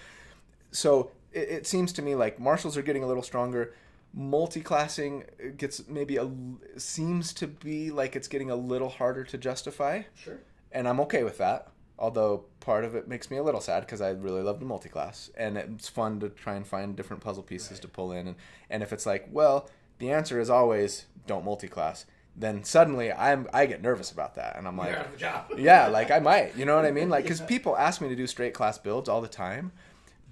So it seems to me like martials are getting a little stronger. Multi-classing seems to be like it's getting a little harder to justify. Sure. And I'm okay with that. Although part of it makes me a little sad because I really love the multi-class, and it's fun to try and find different puzzle pieces to pull in. And if it's like, well, the answer is always don't multi-class, then suddenly I get nervous about that, and I'm like, You're out of a job. yeah, like I might, you know what I mean? Like, because people ask me to do straight class builds all the time,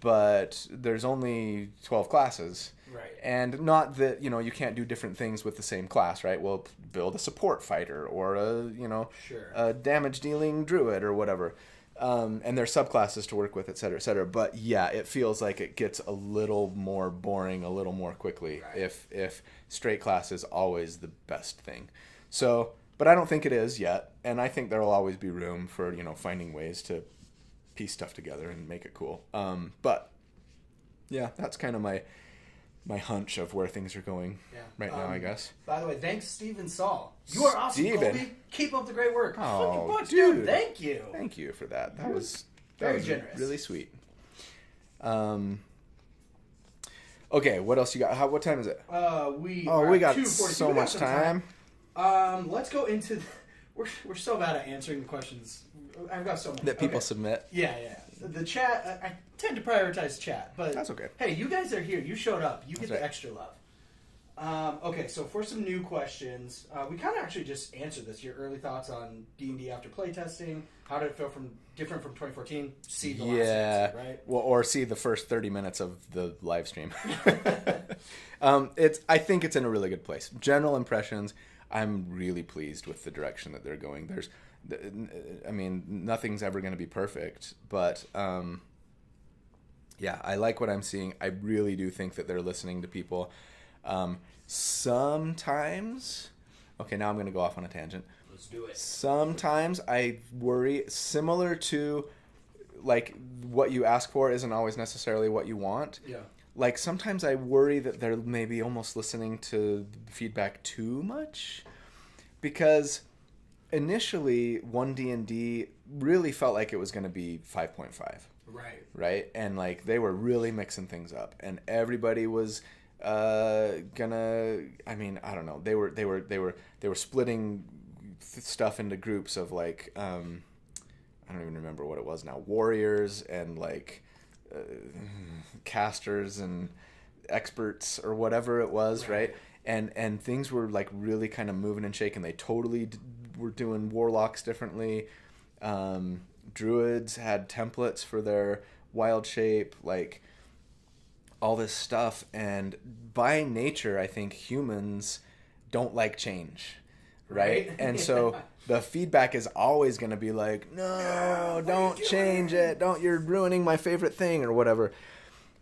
but there's only 12 classes. Right. And not that, you can't do different things with the same class, right? We'll build a support fighter or Sure. a damage dealing druid or whatever. And there's subclasses to work with, et cetera, et cetera. But yeah, it feels like it gets a little more boring a little more quickly if straight class is always the best thing. So, but I don't think it is yet. And I think there'll always be room for, finding ways to piece stuff together and make it cool. But yeah, that's kind of my hunch of where things are going right now, I guess. By the way, thanks, Steven Saul. You are awesome, Steven. Colby. Keep up the great work. Oh, $50, dude. Thank you. Thank you for that. That was very generous. Really sweet. Okay, what else you got? What time is it? We got 2:42. so We got much some time. Let's go into. We're so bad at answering the questions. I've got so many That people Okay. submit. Yeah. The chat. I tend to prioritize chat, but That's okay. Hey, you guys are here. You showed up. You get right. the extra love. Okay, so for some new questions, we kind of actually just answered this. Your early thoughts on D&D after playtesting. How did it feel different from 2014? See the last answer, right? Well, or see the first 30 minutes of the live stream. I think it's in a really good place. General impressions, I'm really pleased with the direction that they're going. Nothing's ever going to be perfect, but yeah, I like what I'm seeing. I really do think that they're listening to people. Sometimes, okay, now I'm going to go off on a tangent. Let's do it. Sometimes I worry, similar to like what you ask for isn't always necessarily what you want. Yeah. Like sometimes I worry that they're maybe almost listening to feedback too much, because initially 1D&D really felt like it was going to be 5.5. Right? And like they were really mixing things up, and everybody was I don't know. They were splitting stuff into groups of like I don't even remember what it was now. Warriors and like casters and experts or whatever it was, right? And things were like really kind of moving and shaking. They totally were doing warlocks differently. Druids had templates for their wild shape, like all this stuff. And by nature, I think humans don't like change, right? And so the feedback is always going to be like, no, don't change it. You're ruining my favorite thing or whatever.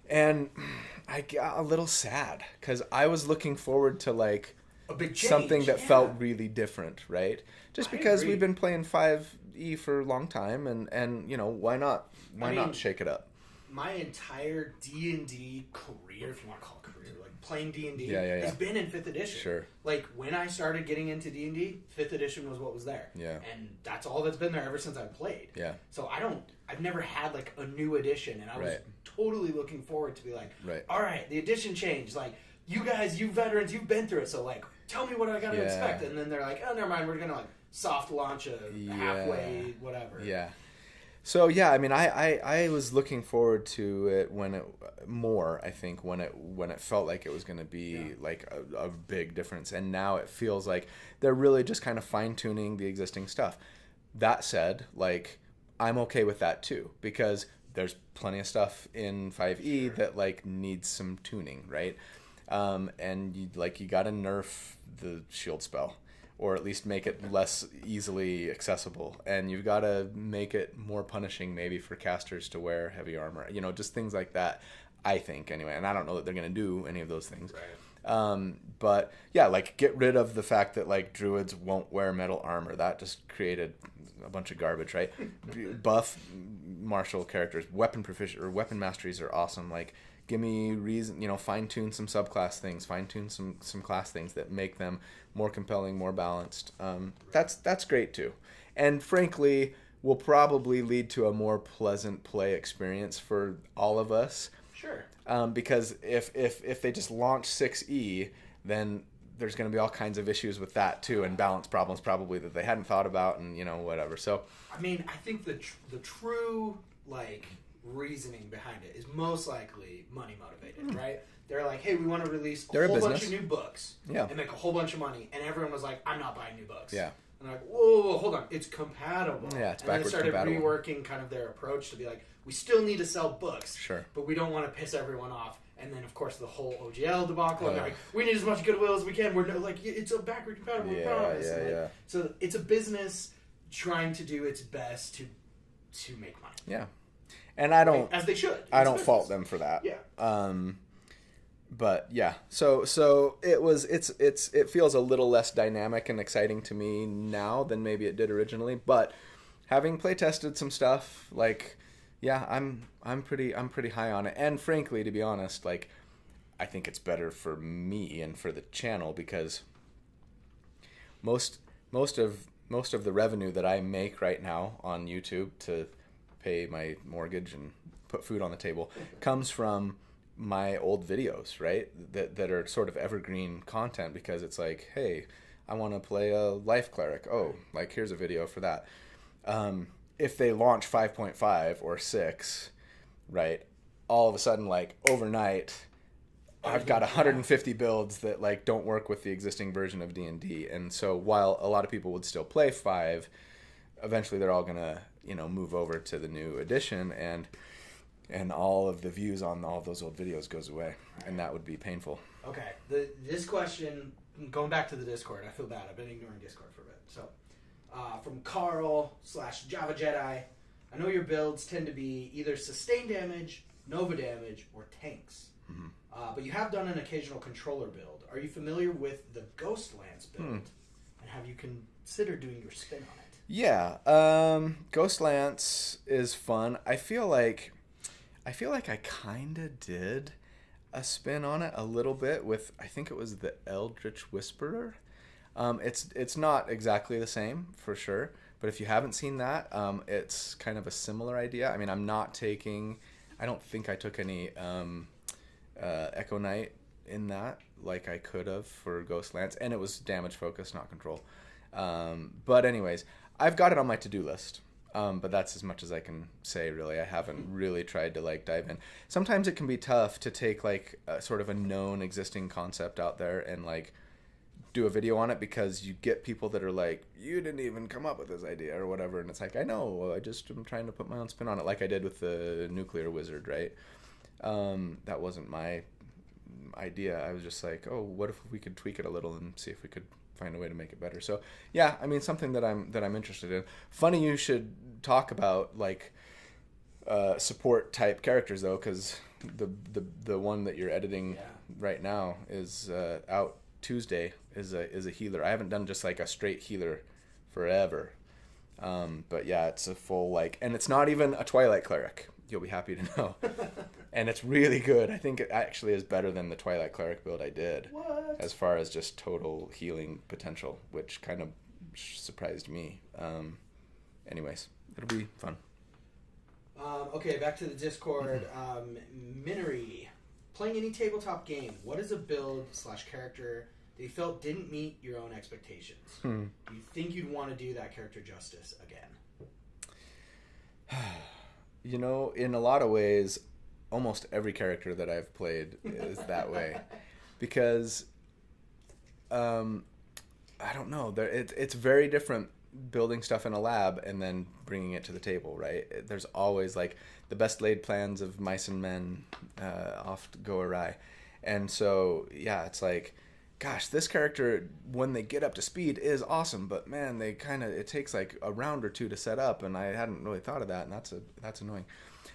And I got a little sad because I was looking forward to like a big change, something that felt really different, right? Just because agree. we've been playing 5e for a long time, and why not not shake it up? My entire D&D career, if you want to call it career, like playing D&D, Yeah. has been in 5th edition. Sure. Like when I started getting into D&D, 5th edition was what was there. Yeah. And that's all that's been there ever since I played. Yeah. So I've never had like a new edition, and I was totally looking forward to be like, all right, the edition changed. Like you guys, you veterans, you've been through it, so like tell me what I got to expect. And then they're like, oh, never mind, we're gonna like soft launch a halfway whatever. Yeah. So yeah, I mean, I was looking forward to it when it felt like it was going to be like a big difference, and now it feels like they're really just kind of fine tuning the existing stuff. That said, like I'm okay with that too, because there's plenty of stuff in 5e that like needs some tuning, right? And you got to nerf the shield spell, or at least make it less easily accessible. And you've got to make it more punishing maybe for casters to wear heavy armor. Just things like that, I think, anyway. And I don't know that they're going to do any of those things. Right. But, yeah, like, get rid of the fact that, like, druids won't wear metal armor. That just created a bunch of garbage, right? Buff martial characters. Weapon proficient or weapon masteries are awesome. Like, give me reason, fine-tune some subclass things, fine-tune some class things that make them more compelling, more balanced. That's great too. And frankly, will probably lead to a more pleasant play experience for all of us. Sure. Because if they just launch 6e, then there's going to be all kinds of issues with that too, and balance problems probably that they hadn't thought about, and whatever. So I mean, I think the true like reasoning behind it is most likely money motivated, right? They're like, hey, we want to release a whole bunch of new books and make a whole bunch of money, and everyone was like, I'm not buying new books. Yeah. And they're like, whoa, hold on, it's compatible. Yeah, it's and then they backwards started compatible. reworking kind of their approach to be like, we still need to sell books, Sure, but we don't want to piss everyone off. And then, of course, the whole OGL debacle. And they're like, we need as much goodwill as we can. We're like, it's a backward compatible promise. So it's a business trying to do its best to make money. Yeah, and I don't, as they should. I don't fault them for that. Yeah. But yeah, so it feels a little less dynamic and exciting to me now than maybe it did originally. But having play tested some stuff, like, yeah, I'm pretty high on it. And frankly, to be honest, like, I think it's better for me and for the channel because most of the revenue that I make right now on YouTube to pay my mortgage and put food on the table comes from my old videos, right? That are sort of evergreen content because it's like, hey, I want to play a life cleric. Oh, like, here's a video for that. If they launch 5.5 or 6, right, all of a sudden, like, overnight, I've got 150 builds that, like, don't work with the existing version of D&D. And so while a lot of people would still play 5, eventually they're all going to, move over to the new edition, and all of the views on all of those old videos goes away. And that would be painful. Okay. This question, going back to the Discord, I feel bad. I've been ignoring Discord for a bit. So, from Carl / Java Jedi, I know your builds tend to be either sustain damage, Nova damage, or tanks. Mm-hmm. But you have done an occasional controller build. Are you familiar with the Ghostlands build? And have you considered doing your spin on it? Yeah. Ghostlands is fun. I feel like I kind of did a spin on it a little bit with, I think it was the Eldritch Whisperer. It's not exactly the same for sure, but if you haven't seen that, it's kind of a similar idea. I mean, I don't think I took any Echo Knight in that like I could have for Ghostlands, and it was damage focused, not control. But anyways, I've got it on my to-do list. But that's as much as I can say, really. I haven't really tried to, like, dive in. Sometimes it can be tough to take, like, sort of a known existing concept out there and, like, do a video on it because you get people that are like, you didn't even come up with this idea or whatever. And it's like, I know, I just am trying to put my own spin on it, like I did with the Nuclear Wizard, right? That wasn't my idea. I was just like, oh, what if we could tweak it a little and see if we could find a way to make it better. So yeah, I mean, something that I'm interested in. Funny you should talk about, like, support type characters though, because the one that you're editing right now is out Tuesday, is a healer. I haven't done just like a straight healer forever, but yeah, it's a full, like, and it's not even a Twilight Cleric, you'll be happy to know. And it's really good. I think it actually is better than the Twilight Cleric build I did. What? As far as just total healing potential, which kind of surprised me. Anyways, it'll be fun. Okay, back to the Discord. Minery, playing any tabletop game, what is a build / character that you felt didn't meet your own expectations? Do you think you'd want to do that character justice again? In a lot of ways, almost every character that I've played is that way. Because, I don't know, it's very different building stuff in a lab and then bringing it to the table, right? There's always, like, the best laid plans of mice and men oft go awry. And so, yeah, it's like, gosh, this character, when they get up to speed, is awesome, but man, it takes like a round or two to set up, and I hadn't really thought of that, and that's annoying.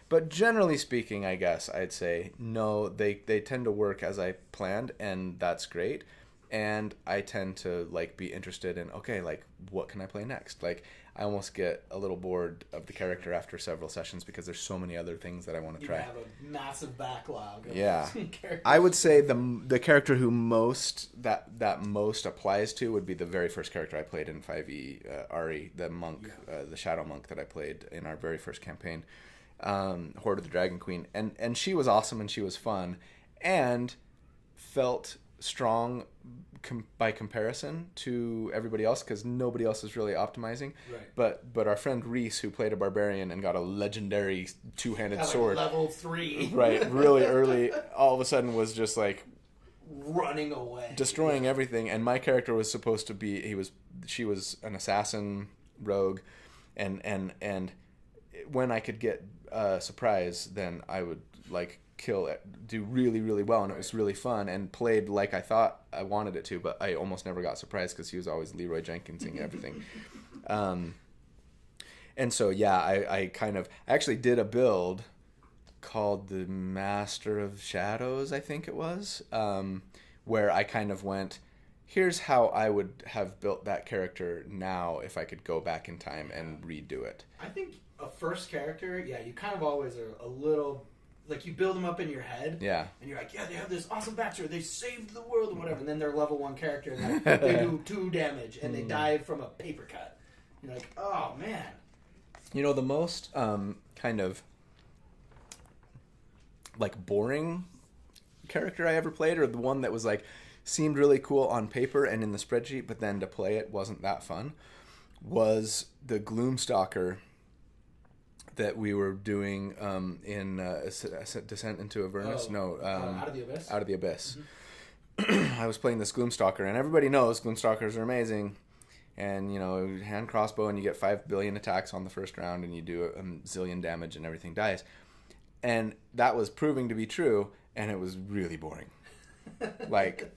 But generally speaking, I guess I'd say no, they tend to work as I planned, and that's great. And I tend to, like, be interested in, okay, like, what can I play next? Like, I almost get a little bored of the character after several sessions because there's so many other things that I want to try. You have a massive backlog of characters. I would say the character who that most applies to would be the very first character I played in 5e, Ari, the monk, the shadow monk that I played in our very first campaign, Horde of the Dragon Queen. And she was awesome and she was fun and felt strong by comparison to everybody else because nobody else is really optimizing. Right. But our friend Reese, who played a barbarian and got a legendary two-handed sword, level 3, right, really early, all of a sudden was just like running away, destroying everything. And my character was supposed to be she was an assassin rogue, and when I could get a surprise, then I would like kill it, do really, really well, and it was really fun and played like I thought I wanted it to, but I almost never got surprised because he was always Leroy Jenkinsing everything. And so yeah, I actually did a build called the Master of Shadows, I think it was, where I kind of went, here's how I would have built that character now if I could go back in time and redo it. I think a first character, you kind of always are a little, like, you build them up in your head. Yeah. And you're like, yeah, they have this awesome backstory. They saved the world or whatever. And then they're level 1 character and they do 2 damage and they die from a paper cut. You're like, oh, man. You know, the most kind of like boring character I ever played, or the one that was like seemed really cool on paper and in the spreadsheet, but then to play it wasn't that fun, was the Gloomstalker that we were doing in Descent into Avernus. Out of the Abyss? Out of the Abyss. Mm-hmm. I was playing this Gloomstalker, and everybody knows Gloomstalkers are amazing. And, you know, hand crossbow, and you get 5 billion attacks on the first round, and you do a zillion damage, and everything dies. And that was proving to be true, and it was really boring. Like,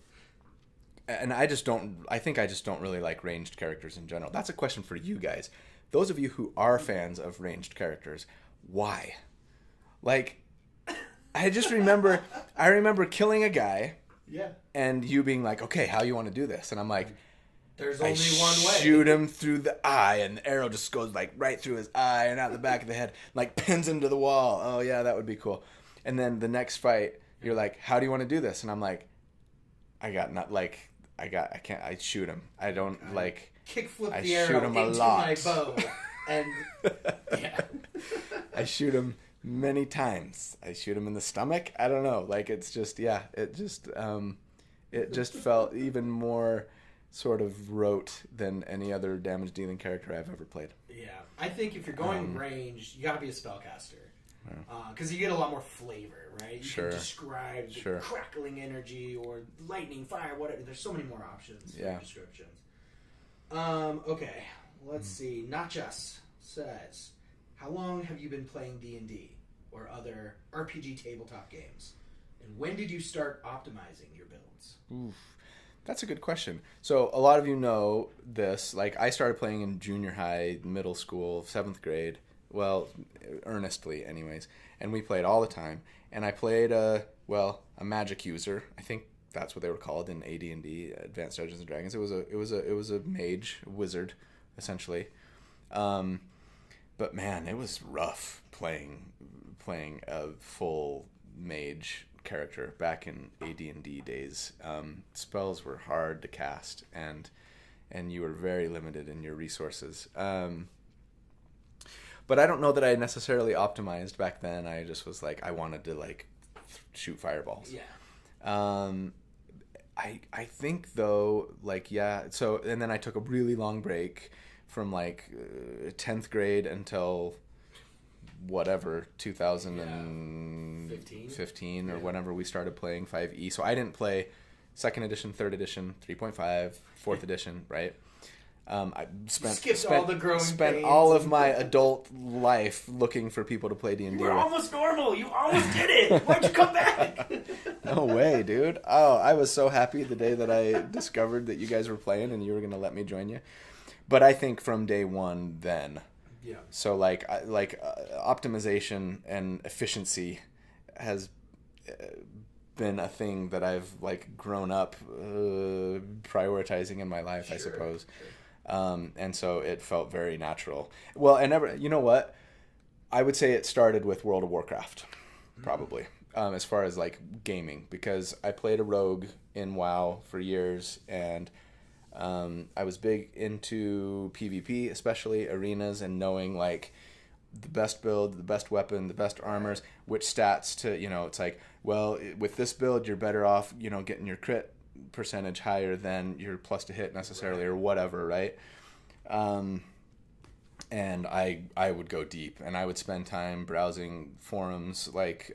and I think I just don't really like ranged characters in general. That's a question for you guys. Those of you who are fans of ranged characters, why? Like, I remember killing a guy. Yeah. And you being like, okay, how you want to do this? And I'm like, there's only one way. Shoot him through the eye, and the arrow just goes like right through his eye and out the back of the head, like pins him to the wall. Oh yeah, that would be cool. And then the next fight, you're like, how do you want to do this? And I'm like, I shoot him. I don't like. Kickflip the arrow into my bow, and yeah. I shoot him many times. I shoot him in the stomach. I don't know. Like, it's just, it just felt even more sort of rote than any other damage dealing character I've ever played. Yeah, I think if you're going ranged, you gotta be a spellcaster. Because you get a lot more flavor, right? You can describe the crackling energy or lightning, fire, whatever. There's so many more options for descriptions. Okay, let's see. Nachas says, how long have you been playing D&D or other RPG tabletop games? And when did you start optimizing your builds? Oof. That's a good question. So a lot of you know this. Like, I started playing in junior high, middle school, 7th grade. Well, earnestly anyways. And we played all the time. And I played a magic user. I think that's what they were called in AD&D, Advanced Dungeons and Dragons. It was a mage, wizard, essentially. But man, it was rough playing a full mage character back in AD&D days. Spells were hard to cast, and you were very limited in your resources. But I don't know that I necessarily optimized back then. I just was like, I wanted to like shoot fireballs. Yeah. I think though, like, yeah. So, and then I took a really long break from like 10th grade until whatever 2015 or whenever we started playing 5e. So I didn't play 2nd edition, 3rd edition, 3.5, 4th edition, right? I spent all of my adult life looking for people to play D&D. You were almost normal. You almost did it. Why'd you come back? No way, dude. Oh, I was so happy the day that I discovered that you guys were playing and you were going to let me join you. But I think from day one then. Yeah. So like optimization and efficiency has been a thing that I've like grown up prioritizing in my life, I suppose. Sure. And so it felt very natural. Well, and you know what? I would say it started with World of Warcraft, probably, as far as like gaming, because I played a rogue in WoW for years, and I was big into PvP, especially arenas, and knowing like the best build, the best weapon, the best armors, which stats to, it's like, well, with this build, you're better off, getting your crit percentage higher than your plus to hit necessarily, or whatever, right? And I would go deep, and I would spend time browsing forums like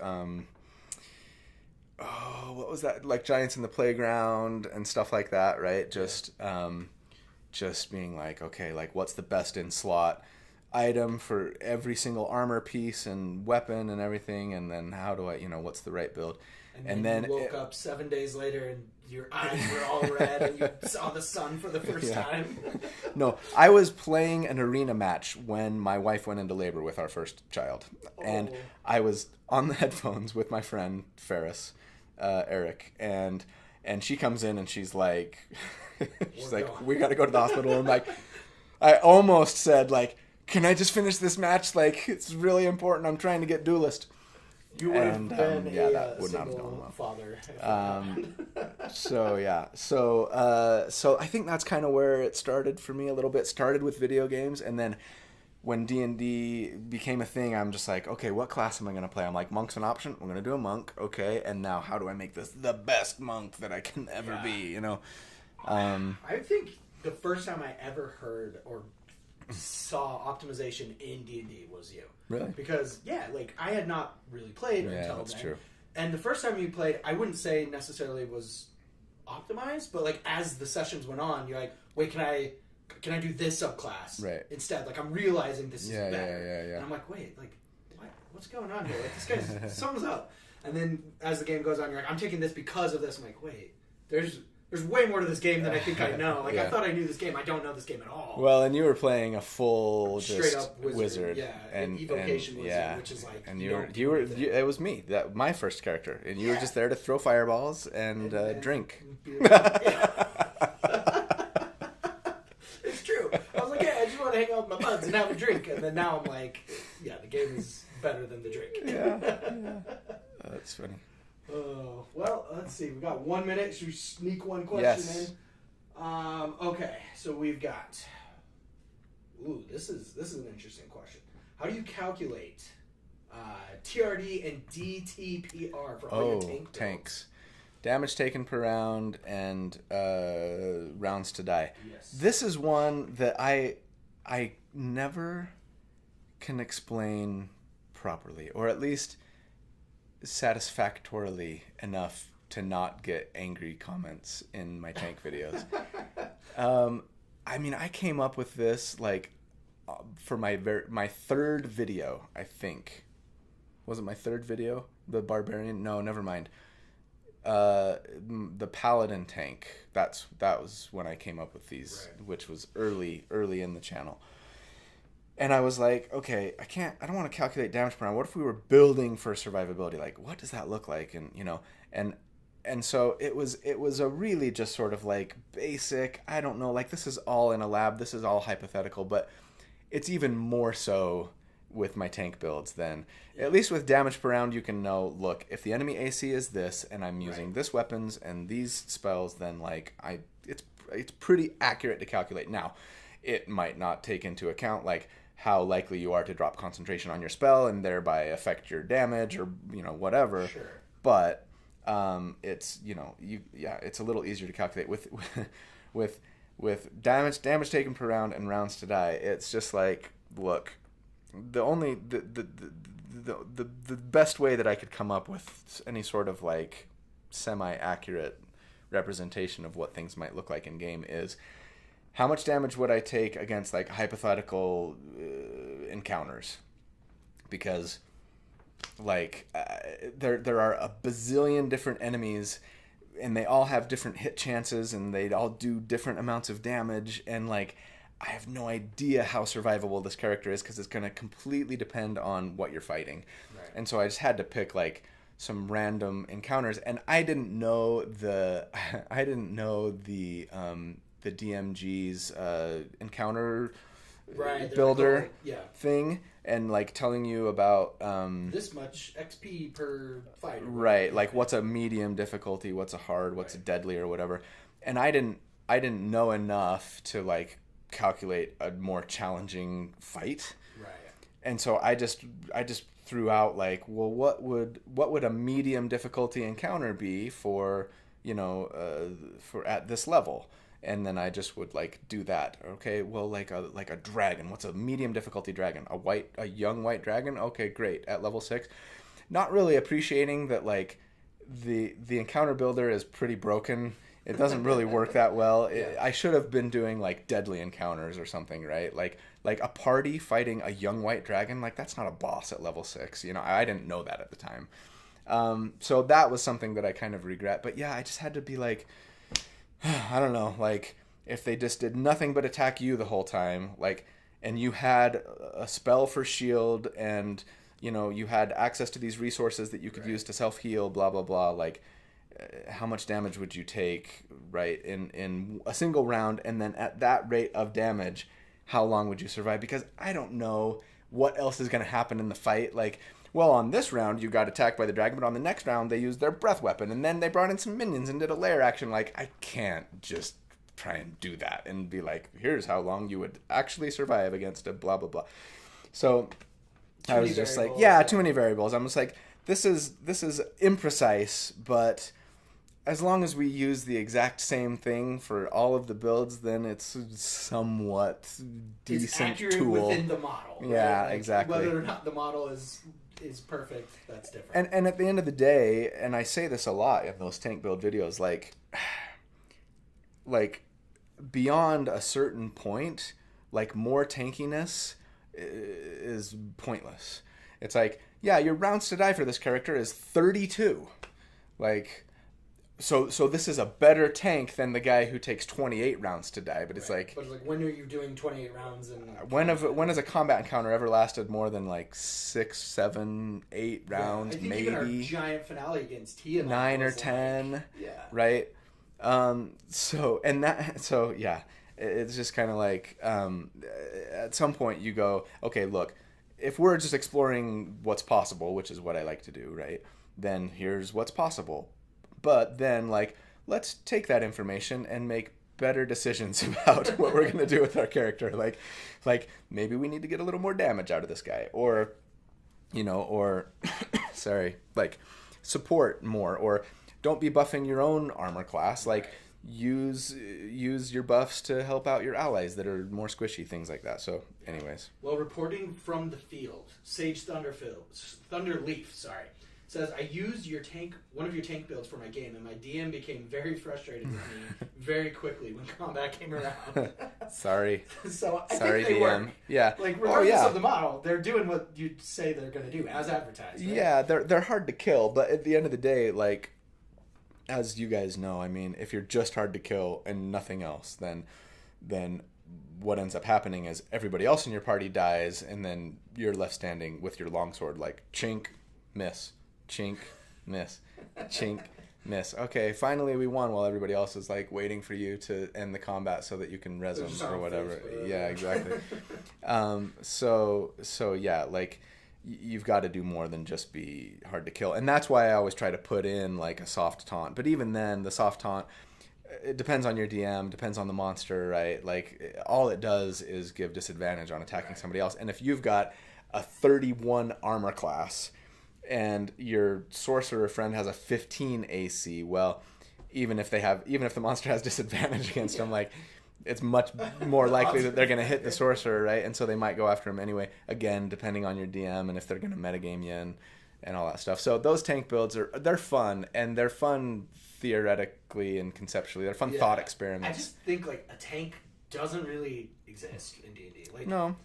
what was that, like Giants in the Playground and stuff like that, right? Just being like, okay, like what's the best in slot item for every single armor piece and weapon and everything, and then how do I, what's the right build? And then you woke up 7 days later and your eyes were all red and you saw the sun for the first time. No, I was playing an arena match when my wife went into labor with our first child. And I was on the headphones with my friend Ferris, Eric, and she comes in and she's like, we got to go to the hospital. And like, I almost said like, can I just finish this match? Like, it's really important. I'm trying to get duelist. You would have been that would not have gone well. Father. So I think that's kind of where it started for me a little bit. Started with video games, and then when D&D became a thing, I'm just like, okay, what class am I going to play? I'm like, monk's an option. I'm going to do a monk. Okay, and now how do I make this the best monk that I can ever be? I think the first time I ever heard or saw optimization in D&D was you. Really? Because, like, I had not really played until that's then. True. And the first time you played, I wouldn't say necessarily was optimized, but, like, as the sessions went on, you're like, wait, can I do this subclass? Right. Instead, like, I'm realizing this is better. Yeah. And I'm like, wait, like, what's going on here? Like, this guy's, something's up. And then as the game goes on, you're like, I'm taking this because of this. I'm like, wait, there's way more to this game than I think I know. Like, I thought I knew this game. I don't know this game at all. Well, and you were playing a full straight up wizard. Yeah, and evocation wizard, which is like, and you were it was me, that my first character, and you were just there to throw fireballs and drink. It's true. I was like, I just want to hang out with my buds and have a drink, and then now I'm like, the game is better than the drink. That's funny. Oh, well, let's see. We've got 1 minute. Should we sneak one question in? Okay, so we've got... Ooh, this is an interesting question. How do you calculate TRD and DTPR for all your tank builds? Tanks. Damage taken per round and rounds to die. Yes. This is one that I never can explain properly, or at least satisfactorily enough to not get angry comments in my tank videos. I mean, I came up with this like for my third video, I think. Was it my third video? The barbarian? No, never mind. The paladin tank. That was when I came up with these, which was early in the channel. And I was like, okay, I don't want to calculate damage per round. What if we were building for survivability? Like, what does that look like? And and so it was a really just sort of like basic, I don't know, like this is all in a lab, this is all hypothetical, but it's even more so with my tank builds than, at least with damage per round, you can know, look, if the enemy AC is this and I'm using this weapons and these spells, then like it's pretty accurate to calculate. Now, it might not take into account like how likely you are to drop concentration on your spell and thereby affect your damage or whatever. Sure. But it's it's a little easier to calculate with damage taken per round and rounds to die. It's just like, look, the best way that I could come up with any sort of like semi-accurate representation of what things might look like in game is, how much damage would I take against like hypothetical encounters? Because like there are a bazillion different enemies, and they all have different hit chances, and they all do different amounts of damage, and like I have no idea how survivable this character is because it's going to completely depend on what you're fighting. Right. And so I just had to pick like some random encounters, and I didn't know the DMG's encounter builder thing, and like telling you about this much XP per fight. Right, like what's a medium difficulty, what's a hard, what's a deadly or whatever. And I didn't know enough to like calculate a more challenging fight. Right. And so I just threw out like, well, what would a medium difficulty encounter be for you know, for at this level. And then I just would like do that. Okay, well, like a dragon. What's a medium difficulty dragon? A young white dragon. Okay, great. At level 6, not really appreciating that like the encounter builder is pretty broken. It doesn't really work that well. I should have been doing like deadly encounters or something, right? Like a party fighting a young white dragon. Like that's not a boss at level 6. You know, I didn't know that at the time. So that was something that I kind of regret. But yeah, I just had to be like, I don't know, like if they just did nothing but attack you the whole time, like, and you had a spell for shield and, you know, you had access to these resources that you could use to self-heal, blah, blah, blah, like, how much damage would you take, right, in a single round? And then at that rate of damage, how long would you survive? Because I don't know what else is going to happen in the fight. Like, well, on this round, you got attacked by the dragon, but on the next round, they used their breath weapon, and then they brought in some minions and did a lair action. Like, I can't just try and do that and be like, here's how long you would actually survive against a blah, blah, blah. So I was just like, yeah, too many variables. I'm just like, this is imprecise, but as long as we use the exact same thing for all of the builds, then it's somewhat decent it's accurate tool within the model. Right? Yeah, like, exactly. Whether or not the model is perfect, that's different. And at the end of the day, and I say this a lot in those tank build videos, like beyond a certain point, like more tankiness is pointless. It's like, yeah, your rounds to die for this character is 32. Like, so this is a better tank than the guy who takes 28 rounds to die. But it's like, when are you doing 28 rounds? And when has a combat encounter ever lasted more than like 6, 7, 8 rounds? I think maybe even our giant finale against Tiamat 9 or 10. Like, yeah. Right. So yeah, it's just kind of like at some point you go, okay, look, if we're just exploring what's possible, which is what I like to do, right? Then here's what's possible. But then, like, let's take that information and make better decisions about what we're going to do with our character. Like maybe we need to get a little more damage out of this guy, or, you know, or, sorry, like, support more, or don't be buffing your own armor class. Like, use your buffs to help out your allies that are more squishy, things like that. So, anyways. Well, reporting from the field, Sage Thunderleaf, says, I used one of your tank builds for my game, and my DM became very frustrated with me very quickly when combat came around. Sorry. So I Sorry, think they DM. work. Yeah. Like, regardless of the model, they're doing what you say they're going to do, as advertised. Right? Yeah, they're hard to kill, but at the end of the day, like, as you guys know, I mean, if you're just hard to kill and nothing else, then what ends up happening is everybody else in your party dies, and then you're left standing with your longsword, like, chink, miss. Chink, miss, chink, miss. Okay, finally we won while everybody else is like waiting for you to end the combat so that you can res them or whatever. Yeah, exactly. So yeah, like you've got to do more than just be hard to kill. And that's why I always try to put in like a soft taunt. But even then, the soft taunt, it depends on your DM, depends on the monster, right? Like all it does is give disadvantage on attacking somebody else. And if you've got a 31 armor class and your sorcerer friend has a 15 AC, well, even if the monster has disadvantage against them, like it's much more likely that they're going to hit the sorcerer, right? And so they might go after him anyway. Again, depending on your DM and if they're going to metagame you and all that stuff. So those tank builds they're fun, and they're fun theoretically and conceptually. They're fun thought experiments. I just think like a tank doesn't really exist in D&D. Like no.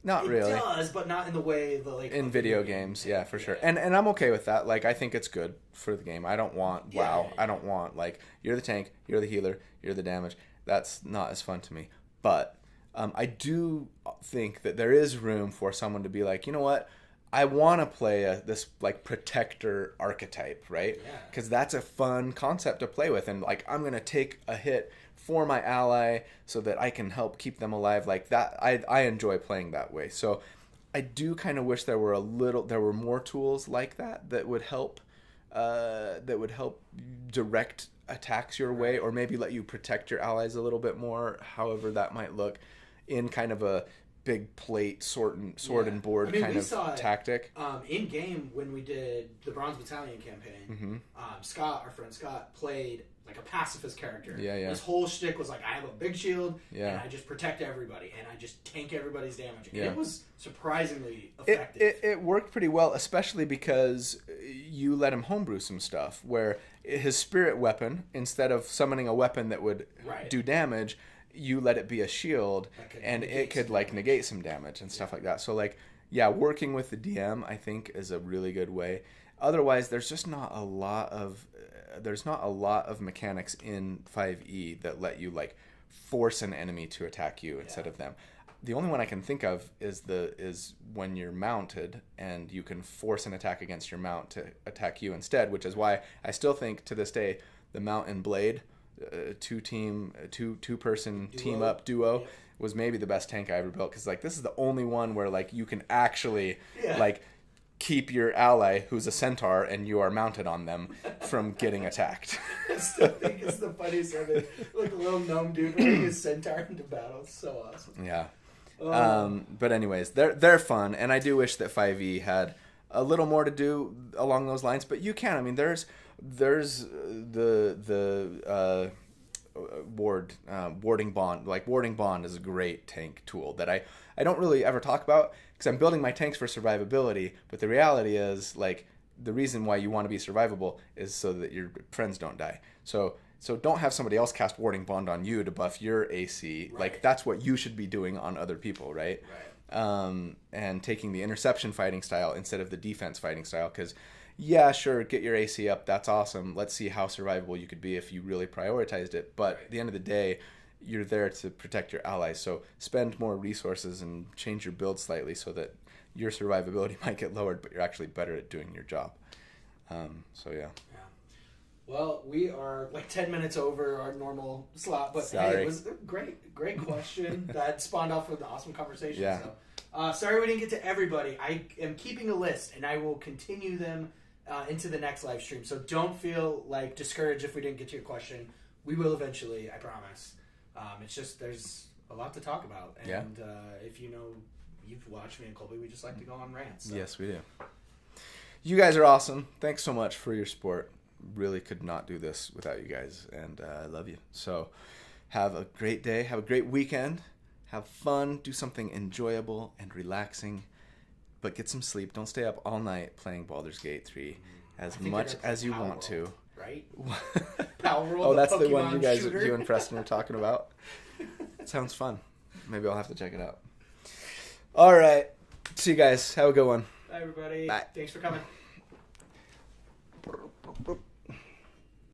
Not really. It does, but not in the way in video games, yeah, for sure. And I'm okay with that. Like I think it's good for the game. I don't want I don't want like you're the tank, you're the healer, you're the damage. That's not as fun to me. But I do think that there is room for someone to be like, you know what? I want to play this like protector archetype, right? Because that's a fun concept to play with, and like I'm gonna take a hit for my ally so that I can help keep them alive. Like that, I enjoy playing that way. So I do kind of wish there were more tools like that would help direct attacks your way, or maybe let you protect your allies a little bit more, however that might look, in kind of a big plate sword and Yeah. board I mean, kind we of saw it, tactic. in game when we did the Bronze Battalion campaign. Mm-hmm. Scott, our friend Scott, played like a pacifist character. Yeah, yeah. His whole shtick was like, I have a big shield, Yeah. and I just protect everybody, and I just tank everybody's damage. And Yeah. it was surprisingly effective. It worked pretty well, especially because you let him homebrew some stuff where his spirit weapon, instead of summoning a weapon that would Right. do damage, you let it be a shield, That could and negate it could some like damage. negate some damage and stuff like that. So like, yeah, working with the DM, I think, is a really good way. Otherwise, there's just not a lot of mechanics in 5e that let you like force an enemy to attack you instead of them. The only one I can think of is when you're mounted and you can force an attack against your mount to attack you instead, which is why I still think to this day the mount and blade two person team up duo was maybe the best tank I ever built, because like this is the only one where like you can actually like keep your ally who's a centaur and you are mounted on them from getting attacked. I still think it's the funniest ever. Like a little gnome dude bringing his centaur into battle. It's so awesome. Yeah. But anyways, they're fun, and I do wish that 5e had a little more to do along those lines. But you can. I mean, there's the warding bond. Like warding bond is a great tank tool that I don't really ever talk about because I'm building my tanks for survivability. But the reality is, like, the reason why you want to be survivable is so that your friends don't die. So don't have somebody else cast Warding Bond on you to buff your AC. Right. Like, that's what you should be doing on other people, right? And taking the interception fighting style instead of the defense fighting style. Because, yeah, sure, get your AC up. That's awesome. Let's see how survivable you could be if you really prioritized it. But at the end of the day, you're there to protect your allies. So spend more resources and change your build slightly so that your survivability might get lowered, but you're actually better at doing your job. So, yeah. Well, we are like 10 minutes over our normal slot, but Sorry. hey, it was a great question that spawned off of an awesome conversation. Yeah. So, sorry we didn't get to everybody. I am keeping a list, and I will continue them into the next live stream. So don't feel like discouraged if we didn't get to your question. We will eventually, I promise. It's just there's a lot to talk about, and if you know, you've watched me and Colby, we just like to go on rants. So. Yes, we do. You guys are awesome. Thanks so much for your support. Really could not do this without you guys, and I love you. So have a great day. Have a great weekend. Have fun. Do something enjoyable and relaxing, but get some sleep. Don't stay up all night playing Baldur's Gate 3 as much as you want to. Right? Power World, oh, that's the one Pokemon you and Preston are talking about? Sounds fun. Maybe I'll have to check it out. All right. See you guys. Have a good one. Bye, everybody. Bye. Thanks for coming.